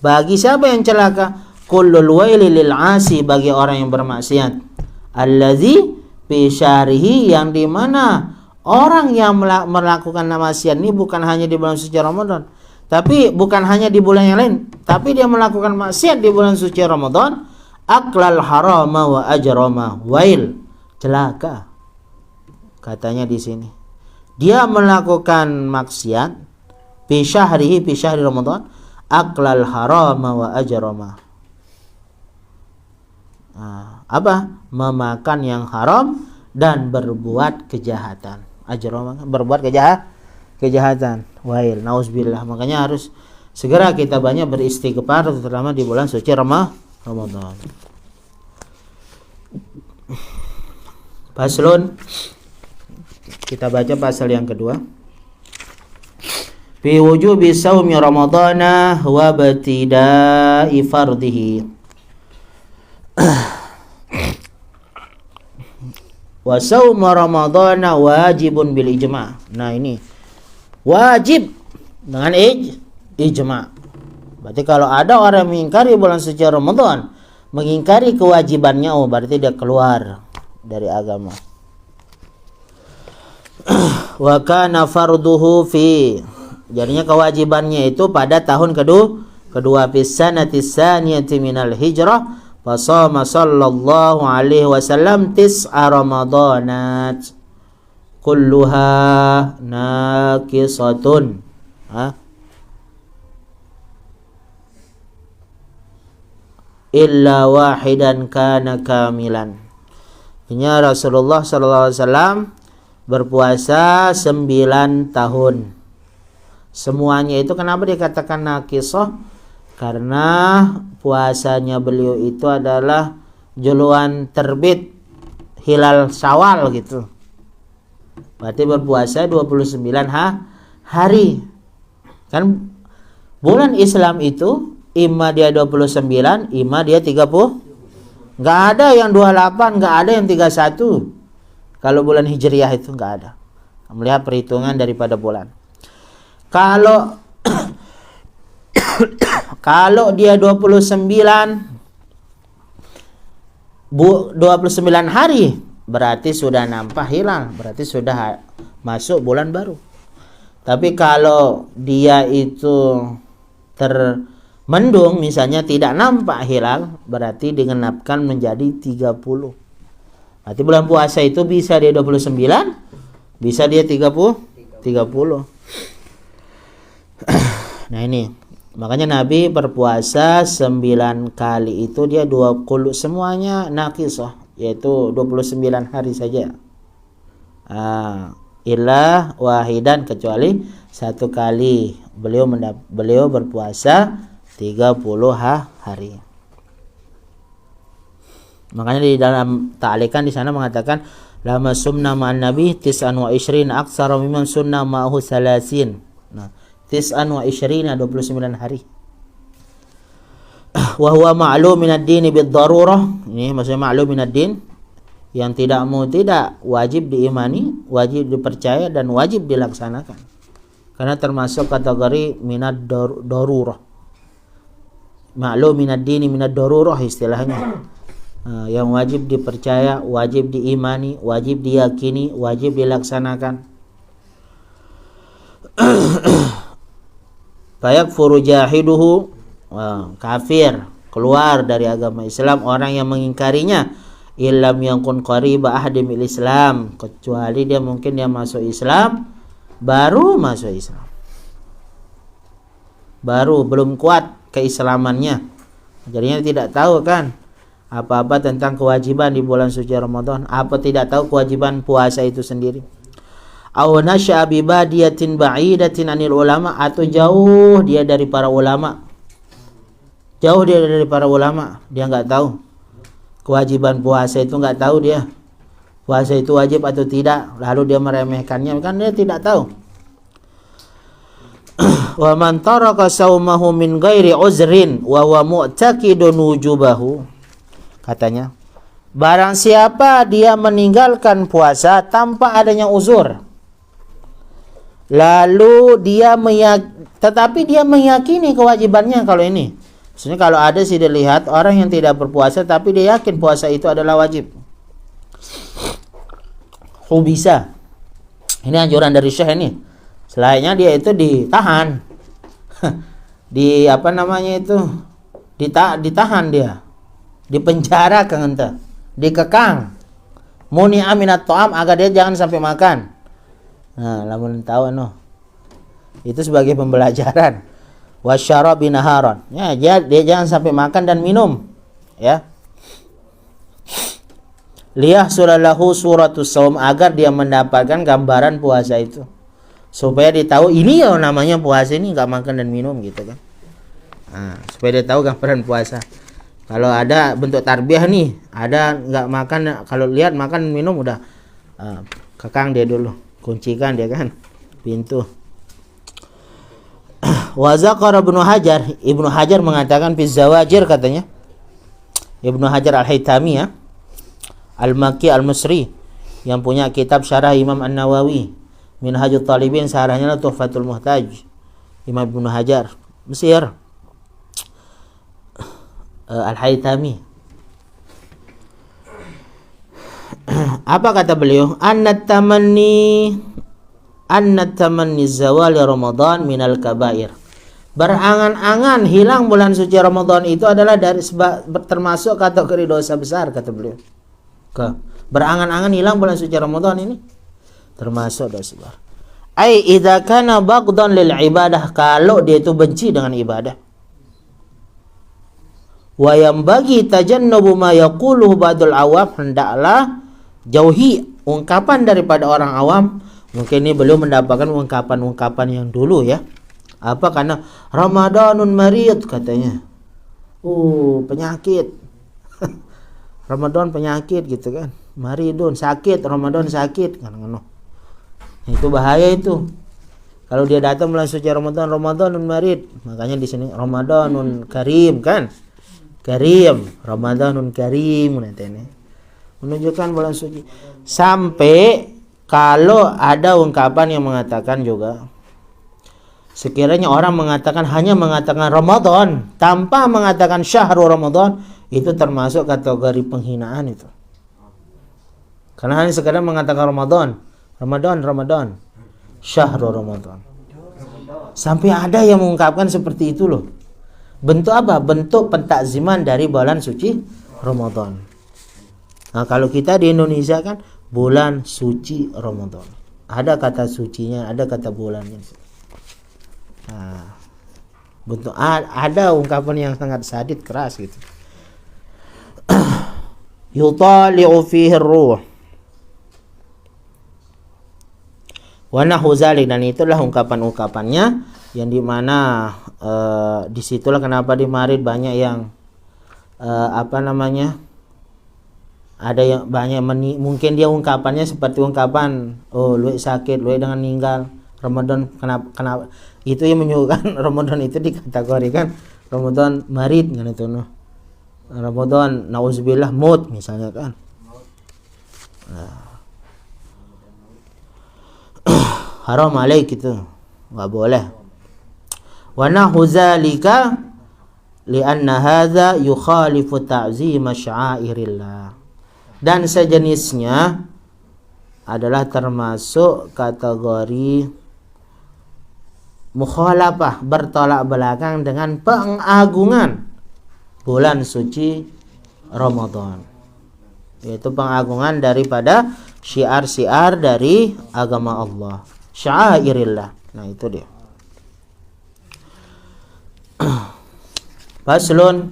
bagi siapa yang celaka? Kullul waili lil asi, bagi orang yang bermaksiat. Allazi fi syahrihi, yang di mana orang yang melakukan maksiat ini bukan hanya di bulan suci Ramadan, tapi bukan hanya di bulan yang lain, tapi dia melakukan maksiat di bulan suci Ramadan. Aklal harama wa ajrama, wail, celaka. Katanya di sini, dia melakukan maksiat fi syahrihi, fi syahri Ramadan, aklal harama wa ajrama. Apa? Memakan yang haram dan berbuat kejahatan. Ajrama, berbuat kejahatan. Wail, nauzubillah. Makanya harus segera kita banyak beristighfar, terutama di bulan suci Ramadan. Paslun, kita baca pasal yang kedua. Fi wujubi shaumi ramadhana wa ibtida'i fardhihi. Wa shaum ramadhana wajibun bil ijma'. Nah, ini wajib dengan ijma'. Berarti kalau ada orang mengingkari bulan suci Ramadan, mengingkari kewajibannya, oh berarti dia keluar dari agama. Wa kana farduhu fi, jadinya kewajibannya itu pada tahun kedua fi sanati tsaniyati minal hijrah, fa shama sallallahu alaihi wasallam tis'a ramadanat kulluha naqisatun. Illa wahidan kana kamilan. Artinya Rasulullah sallallahu alaihi wasallam berpuasa 9 tahun. Semuanya itu kenapa dikatakan naqisah? Karena puasanya beliau itu adalah juluan terbit hilal Syawal gitu. Berarti berpuasa 29 hari. Kan bulan Islam itu ima dia 29, ima dia 30. Enggak ada yang 28, enggak ada yang 31. Kalau bulan Hijriah itu enggak ada. Melihat perhitungan daripada bulan. Kalau kalau dia 29 hari berarti sudah nampak hilal, berarti sudah masuk bulan baru. Tapi kalau dia itu mendung, misalnya tidak nampak hilal, berarti digenapkan menjadi 30. Berarti bulan puasa itu bisa dia 29, bisa dia 30. Nah ini, makanya Nabi berpuasa 9 kali itu dia 20, semuanya naqisah, yaitu 29 hari saja. Illa wahidan, kecuali satu kali beliau berpuasa 30 hari. Makanya di dalam ta'liqan di sana mengatakan lama sumna ma'an nabi tis'an wa ishrin aksara mimman sunna ma'ahu salasin. Nah, tis'an wa ishrina 29 hari. Wa huwa ma'lum minad din bid darurah. Ini maksudnya ma'lum minad din, yang tidak wajib diimani, wajib dipercaya dan wajib dilaksanakan. Karena termasuk kategori minad darurah. Ma'lum minad dini minad darurah istilahnya. Yang wajib dipercaya, wajib diimani, wajib diyakini, wajib dilaksanakan. Fayakfuru jahiduhu, kafir, keluar dari agama Islam orang yang mengingkarinya. Illam yakun qariba ahdim Islam, kecuali dia mungkin dia masuk Islam, baru masuk Islam, baru belum kuat keislamannya, jadinya tidak tahu kan apa-apa tentang kewajiban di bulan suci Ramadan, apa tidak tahu kewajiban puasa itu sendiri. Aw nasya'a bi badiyatin ba'idatin anil ulama, atau jauh dia dari para ulama, dia nggak tahu kewajiban puasa itu, nggak tahu dia puasa itu wajib atau tidak, lalu dia meremehkannya, kan dia tidak tahu. Wa man taraka saumahu min ghairi uzrin wa huwa mu'taqidun wujubahu, katanya barang siapa dia meninggalkan puasa tanpa adanya uzur, lalu dia tetapi dia meyakini kewajibannya. Kalau ini maksudnya kalau ada sih dilihat orang yang tidak berpuasa tapi dia yakin puasa itu adalah wajib, bisa. Ini anjuran dari Syekh ini. Selainnya dia itu ditahan, ditahan dia, dipenjara kan ente, dikekang, muni aminat to'am, agar dia jangan sampai makan. Nah, lamun tahu itu sebagai pembelajaran. Wasyarabi naharon, ya dia jangan sampai makan dan minum, ya. Liyah suralahu suratus saum, agar dia mendapatkan gambaran puasa itu, supaya dia tahu ini ya namanya puasa, ini nggak makan dan minum gitu kan. Nah, supaya dia tahu gambaran puasa. Kalau ada bentuk tarbiyah nih, ada nggak makan, kalau lihat makan minum udah kekang dia dulu, kuncikan dia kan pintu. Wa zaqara Ibnu Hajar mengatakan fi Zawajir, katanya Ibnu Hajar Al-Haytami, ya, Al-Makki Al-Misri, yang punya kitab syarah Imam An-Nawawi Minhajut Talibin, syarahnya Tuhfatul Muhtaj, Imam Ibnu Hajar Mesir, Al-Haytami, Apa kata beliau? Annat tamanni zawali Ramadan minal kabair. Berangan-angan hilang bulan suci Ramadan itu adalah termasuk kategori dosa besar, kata beliau. Berangan-angan hilang bulan suci Ramadan ini termasuk dosa besar. Ai idza kana bagdan lil ibadah, kalau dia itu benci dengan ibadah. Wa yambagi tajannubu ma yaquluhu ba'dul awam, hendaklah jauhi ungkapan daripada orang awam. Mungkin ini belum mendapatkan ungkapan-ungkapan yang dulu ya. Apa? Karena Ramadanun marid katanya. Penyakit. Ramadan penyakit gitu kan. Maridun sakit, Ramadan sakit kan. Itu bahaya itu. Kalau dia datang bulan suci Ramadanun marid. Makanya di sini Ramadanun karim kan. Karim, Ramadanun karim nanti ini. Menunjukkan bulan suci. Sampai kalau ada ungkapan yang mengatakan juga, sekiranya orang hanya mengatakan Ramadan tanpa mengatakan syahrul Ramadan, itu termasuk kategori penghinaan itu. Karena hanya sekadar mengatakan Ramadan, syahrul Ramadan. Sampai ada yang mengungkapkan seperti itu loh. Bentuk apa? Bentuk pentakziman dari bulan suci Ramadan. Nah, kalau kita di Indonesia kan bulan suci Ramadan. Ada kata sucinya, ada kata bulannya. Nah, bentuk ada ungkapan yang sangat sadid, keras gitu. Yutali'u fihi ar-ruh wa nahu zalik, dan itulah ungkapan-ungkapannya yang dimana disitulah kenapa di Marid banyak yang ada yang banyak mungkin dia ungkapannya seperti ungkapan lu sakit, lu dengan meninggal. Ramadan kenapa itu yang menyebutkan Ramadan itu dikategorikan Ramadan marid kan itu no. Ramadan nauzubillah maut misalnya kan. Haram alaik itu enggak boleh. Wa nahu zalika lianna hadza yukhalifu ta'zim sya'airillah. Dan sejenisnya adalah termasuk kategori mukhalafah, bertolak belakang dengan pengagungan bulan suci Ramadan, yaitu pengagungan daripada syiar-syiar dari agama Allah, sya'airillah. Nah itu dia. Faslun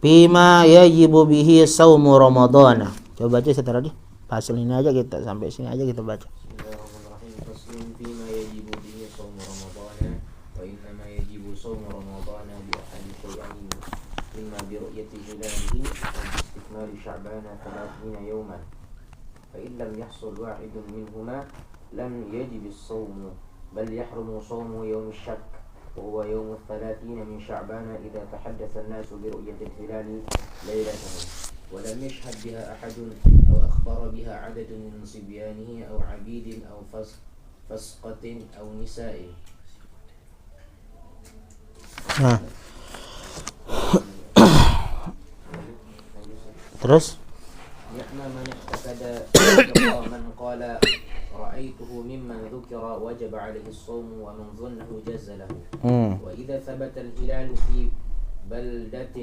bima yajibu bihi saumu Ramadana. Coba baca setelah ini. Pasal ini aja kita sampai sini aja kita baca. Bismillahirrahmanirrahim. Faslun bima yajibu bihi saumu Ramadana wa innama yajibu saumu Ramadana bi ahadi syai'ain imma bi ru'yati hilalihi wa istikmali sya'bana 30 yawman. Fa in lam yahsul wahidun minhuma lam yajib as-sawmu bal yahrumu sawmu yawm asy-syakk وهو يوم 30 من شعبان إذا تحدث الناس برؤية الهلال ليلته ولم يشهد بها أحد أو أخبر بها عدد من صبيانه أو عبيد أو فسقة أو نساء. Terus يحمى من اعتقد من قال رأيته ممن ذكر وجب عليه الصوم ومن ظنه جاز له. وإذا ثبت الهلال في بلدة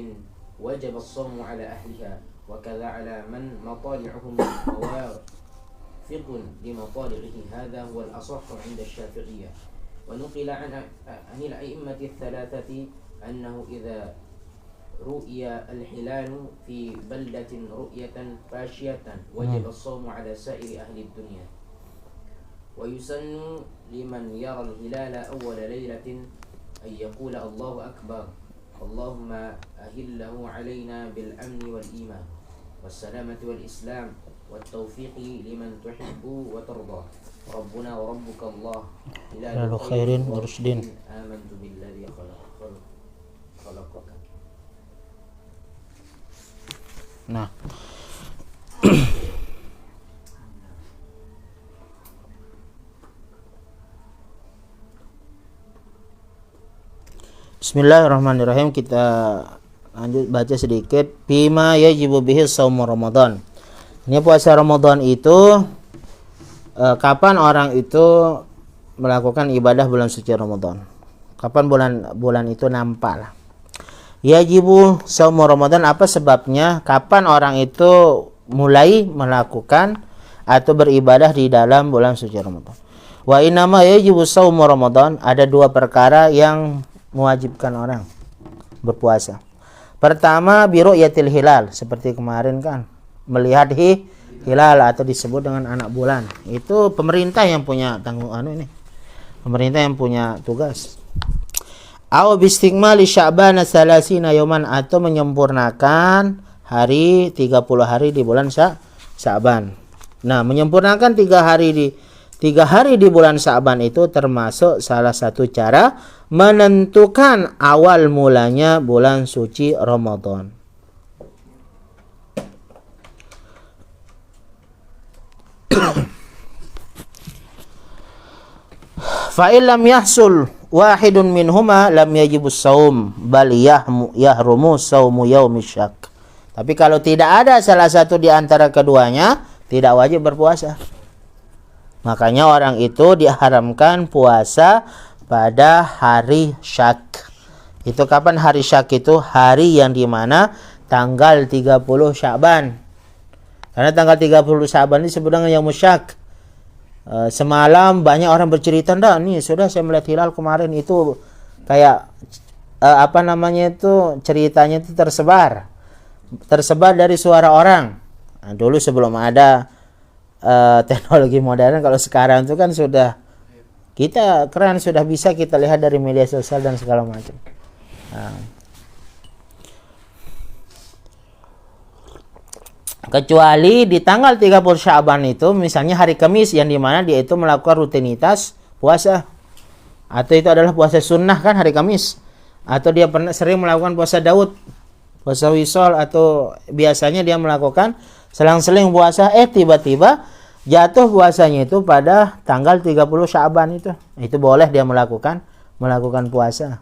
وجب الصوم على أهلها وكذا على من مطالعهم موافق لمطالعه. هذا هو الأصح عند الشافعية. ونقل عن الأئمة الثلاثة أنه إذا رؤي الهلال في بلدة رؤية فاشية وجب الصوم على سائر أهل الدنيا. ويسن لمن يرى الهلال أول ليلة أن يقول الله أكبر اللهم أهله علينا بالأمن والإيمان والسلامة والإسلام والتوفيق لمن تحب وترضى ربنا وربك الله هلال خير ورشد آمنت بالذي خلقك. Nah, Bismillahirrahmanirrahim. Kita lanjut baca sedikit. Bima yajibu bihi shaumu Ramadan. Ini puasa Ramadan itu kapan orang itu melakukan ibadah bulan suci Ramadan? Kapan bulan itu nampak lah. Yajibu shaumu Ramadan, apa sebabnya? Kapan orang itu mulai melakukan atau beribadah di dalam bulan suci Ramadan? Wa innama yajibu shaumu Ramadan, ada dua perkara yang mewajibkan orang berpuasa. Pertama, biru'yatil hilal, seperti kemarin kan, melihat hilal atau disebut dengan anak bulan. Itu pemerintah yang punya ini. Pemerintah yang punya tugas. Au bistikmali Sya'ban salasina yauman, atau menyempurnakan hari 30 hari di bulan Sya'ban. Nah, menyempurnakan 3 hari di bulan Sya'ban itu termasuk salah satu cara menentukan awal mulanya bulan suci Ramadan. Fa illam yahsul wahidun minhuma lam yajibus saum bal yahrumu saumu yaumisy syak. Tapi kalau tidak ada salah satu di antara keduanya, tidak wajib berpuasa. Makanya orang itu diharamkan puasa pada hari syak. Itu kapan hari syak itu? Hari yang dimana tanggal 30 Sya'ban. Karena tanggal 30 Sya'ban ini disebut dengan Yaumus Syak. Semalam banyak orang bercerita, "Ndak, nih sudah saya melihat hilal kemarin." Itu kayak ceritanya itu tersebar dari suara orang. Nah, dulu sebelum ada teknologi modern, kalau sekarang itu kan sudah kita keren, sudah bisa kita lihat dari media sosial dan segala macam. Kecuali di tanggal 30 Sya'ban itu, misalnya hari Kamis, yang dimana dia itu melakukan rutinitas puasa, atau itu adalah puasa sunnah kan hari Kamis, atau dia sering melakukan puasa Daud, puasa Wisol, atau biasanya dia melakukan selang-seling puasa, tiba-tiba jatuh puasanya itu pada tanggal 30 Sya'ban itu boleh dia melakukan puasa.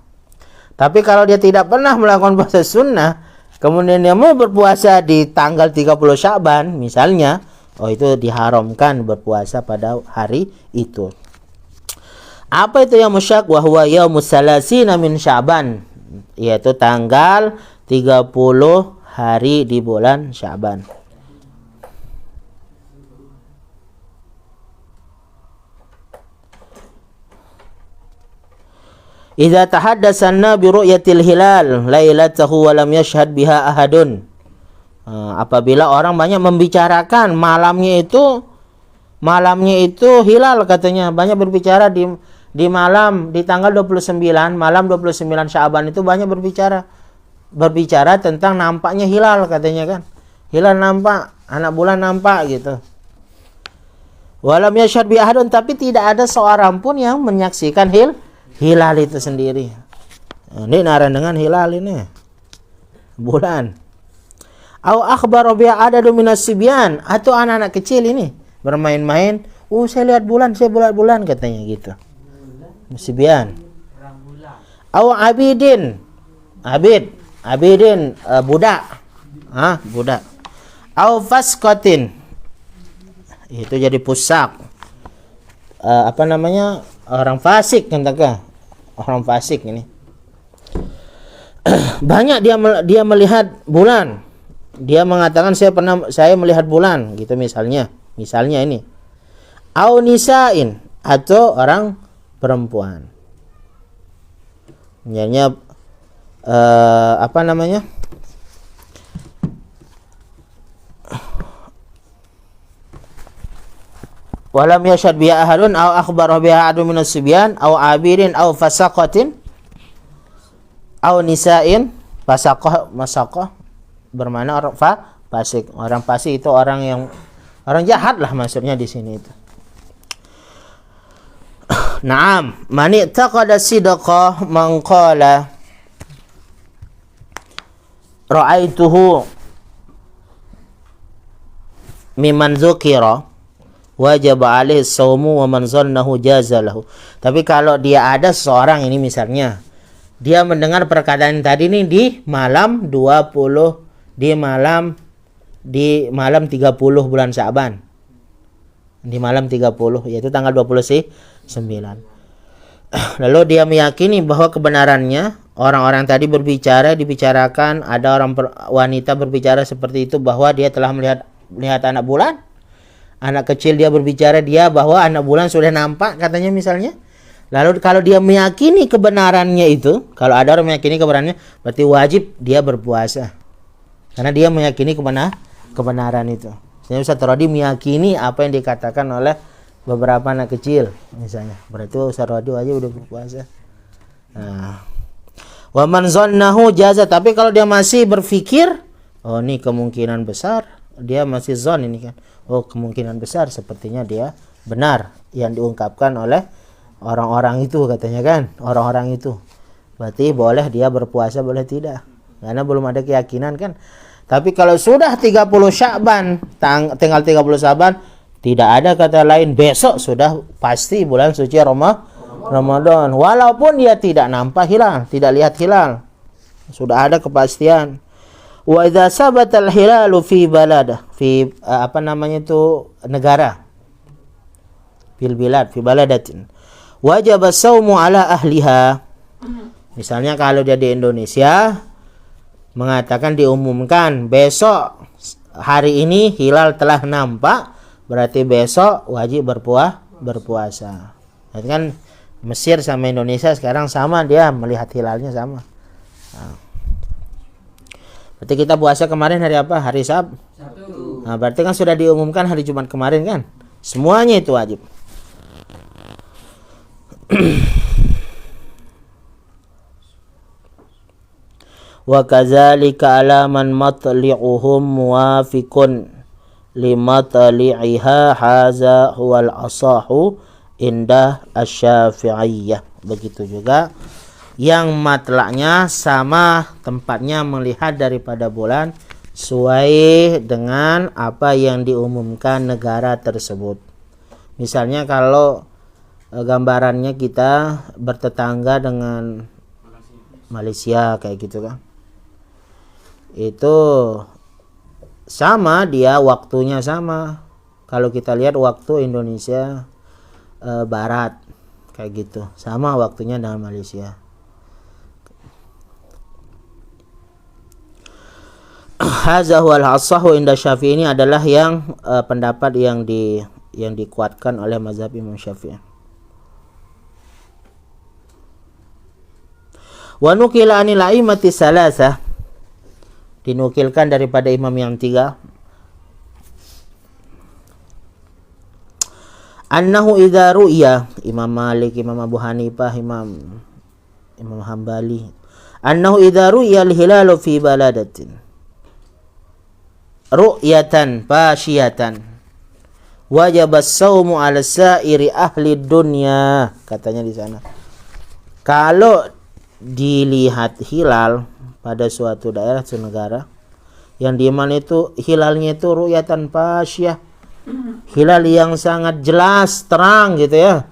Tapi kalau dia tidak pernah melakukan puasa sunnah, kemudian dia mau berpuasa di tanggal 30 Sya'ban misalnya, itu diharamkan berpuasa pada hari itu. Apa itu yang musyak? Wa huwa yaumus salasina min Sya'ban, yaitu tanggal 30 hari di bulan Sya'ban. Idza tahaddatsanna bi ru'yatil hilal lailatahu wa lam yashhad biha ahadun. Apabila orang banyak membicarakan malamnya itu hilal, katanya banyak berbicara di malam, di tanggal 29, malam 29 Sya'ban itu banyak berbicara tentang nampaknya hilal, katanya kan. Hilal nampak, anak bulan nampak gitu. Walam yashhad bi ahadun, tapi tidak ada seorang pun yang menyaksikan hilal itu sendiri. Ini naran dengan hilal ini bulan. Au akhbaru bi adadu minas sibyan, atau anak-anak kecil ini bermain-main, saya lihat bulan, katanya gitu. Sibyan. Au abidin budak. Budak. Au fasqatin, itu jadi pusak. Orang fasik, katakan orang fasik ini. Banyak dia melihat bulan. Dia mengatakan saya melihat bulan gitu misalnya ini. Au nisain, atau orang perempuan. Misalnya walam yashhad biha ahadun aw akhbara biha ahadun minas sibyan aw abirin aw fasaqatin aw nisa'in. Fasaqah bermakna orang fasik. Orang fasik itu orang jahat lah maksudnya di sini itu. Naam, man i'taqada sidqa man qala ra'aituhu mimman dzukira wajib alaihi shaumu wa man zannahu jazalahu. Tapi kalau dia ada seseorang ini misalnya dia mendengar perkataan tadi nih di malam 20, di malam 30 bulan Sya'ban. Di malam 30 yaitu tanggal 29. Lalu dia meyakini bahwa kebenarannya orang-orang tadi dibicarakan, ada wanita berbicara seperti itu bahwa dia telah melihat anak bulan. Anak kecil dia berbicara bahwa anak bulan sudah nampak katanya misalnya. Lalu kalau dia meyakini kebenarannya itu, kalau ada orang meyakini kebenarannya, berarti wajib dia berpuasa. Karena dia meyakini kebenaran itu. Jadi Ustaz Rodi meyakini apa yang dikatakan oleh beberapa anak kecil misalnya. Berarti Ustaz Rodi wajib udah berpuasa. Nah. Wa man zannahu jaza, tapi kalau dia masih berpikir, oh ini kemungkinan besar, dia masih zon ini kan. Oh kemungkinan besar sepertinya dia benar yang diungkapkan oleh orang-orang itu katanya kan, orang-orang itu. Berarti boleh dia berpuasa, boleh tidak. Karena belum ada keyakinan kan. Tapi kalau sudah 30 Sya'ban, tinggal 30 Sya'ban, tidak ada kata lain, besok sudah pasti bulan suci Ramadan. Walaupun dia tidak nampak hilal, tidak lihat hilal. Sudah ada kepastian. Wa idza sabata al-hilalu fi balad, fi negara. Fil bilad, fi baladatin. Wajib as-saumu ala ahliha. Misalnya kalau dia di Indonesia, mengatakan diumumkan besok hari ini hilal telah nampak, berarti besok wajib berpuasa. Jadi kan Mesir sama Indonesia sekarang sama, dia melihat hilalnya sama. Nah. Berarti kita puasa kemarin hari apa? Hari Sabtu. Nah, berarti kan sudah diumumkan hari Jumat kemarin kan? Semuanya itu wajib. Wa kadzalika ala man matli'uhum muwafiqun limatli'iha haza huwal asahu indah asy-Syafi'iyah. Begitu juga yang matlaknya sama tempatnya melihat daripada bulan sesuai dengan apa yang diumumkan negara tersebut. Misalnya kalau gambarannya kita bertetangga dengan Malaysia kayak gitu kan, itu sama, dia waktunya sama. Kalau kita lihat waktu Indonesia Barat kayak gitu, sama waktunya dengan Malaysia. Hadza huwal asahu inda Syafi'i, ini adalah yang pendapat yang dikuatkan oleh mazhab Imam Syafi'i. Wa nukila anil a'immati salasah, dinukilkan daripada imam yang tiga, annahu idza ru'ya, Imam Malik, Imam Abu Hanifah, Imam Hambali, annahu idza ru'ya al-hilalu fi baladatin ru'yatan fasyiyatan wajib as-saumu 'ala sa'iri ahli dunya, katanya di sana. Kalau dilihat hilal pada suatu daerah, suatu negara, yang di mana itu hilalnya itu ru'yatan fasyiyah, hilal yang sangat jelas, terang gitu ya.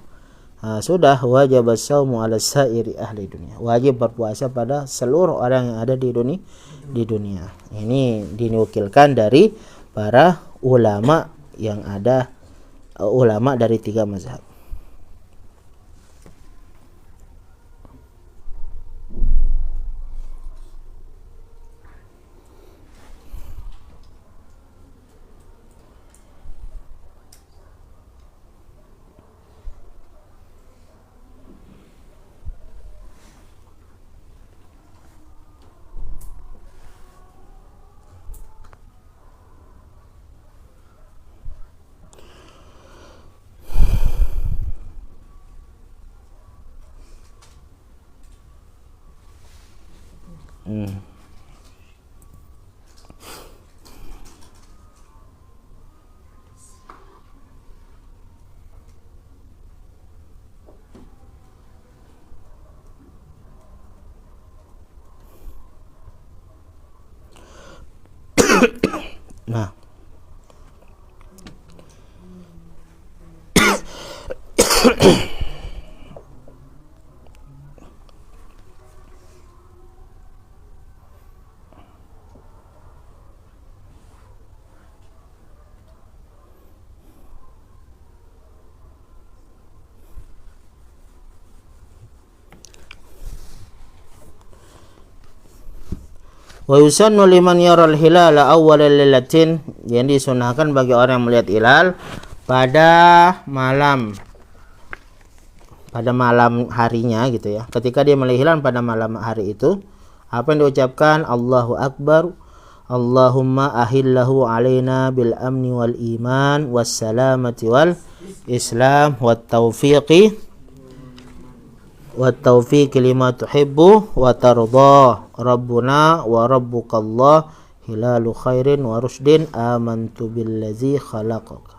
Nah, sudah wajib as-saumu 'ala sa'iri ahli dunya, wajib berpuasa pada seluruh orang yang ada di dunia. Ini dinukilkan dari para ulama yang ada, ulama dari tiga mazhab. Nah, Wa yusannu liman yaral hilala awwalal lailatin, yang disunahkan bagi orang yang melihat hilal pada malam harinya gitu ya. Ketika dia melihat hilal pada malam hari itu, apa yang diucapkan? Allahu Akbar, Allahumma ahillahu alaina bil amni wal iman was salamati wal islam wat taufiqi lima tuhibbu wa tarda rabbuna wa rabbukallah hilalu khairin wa rushdin amantu billazi khalaqaka.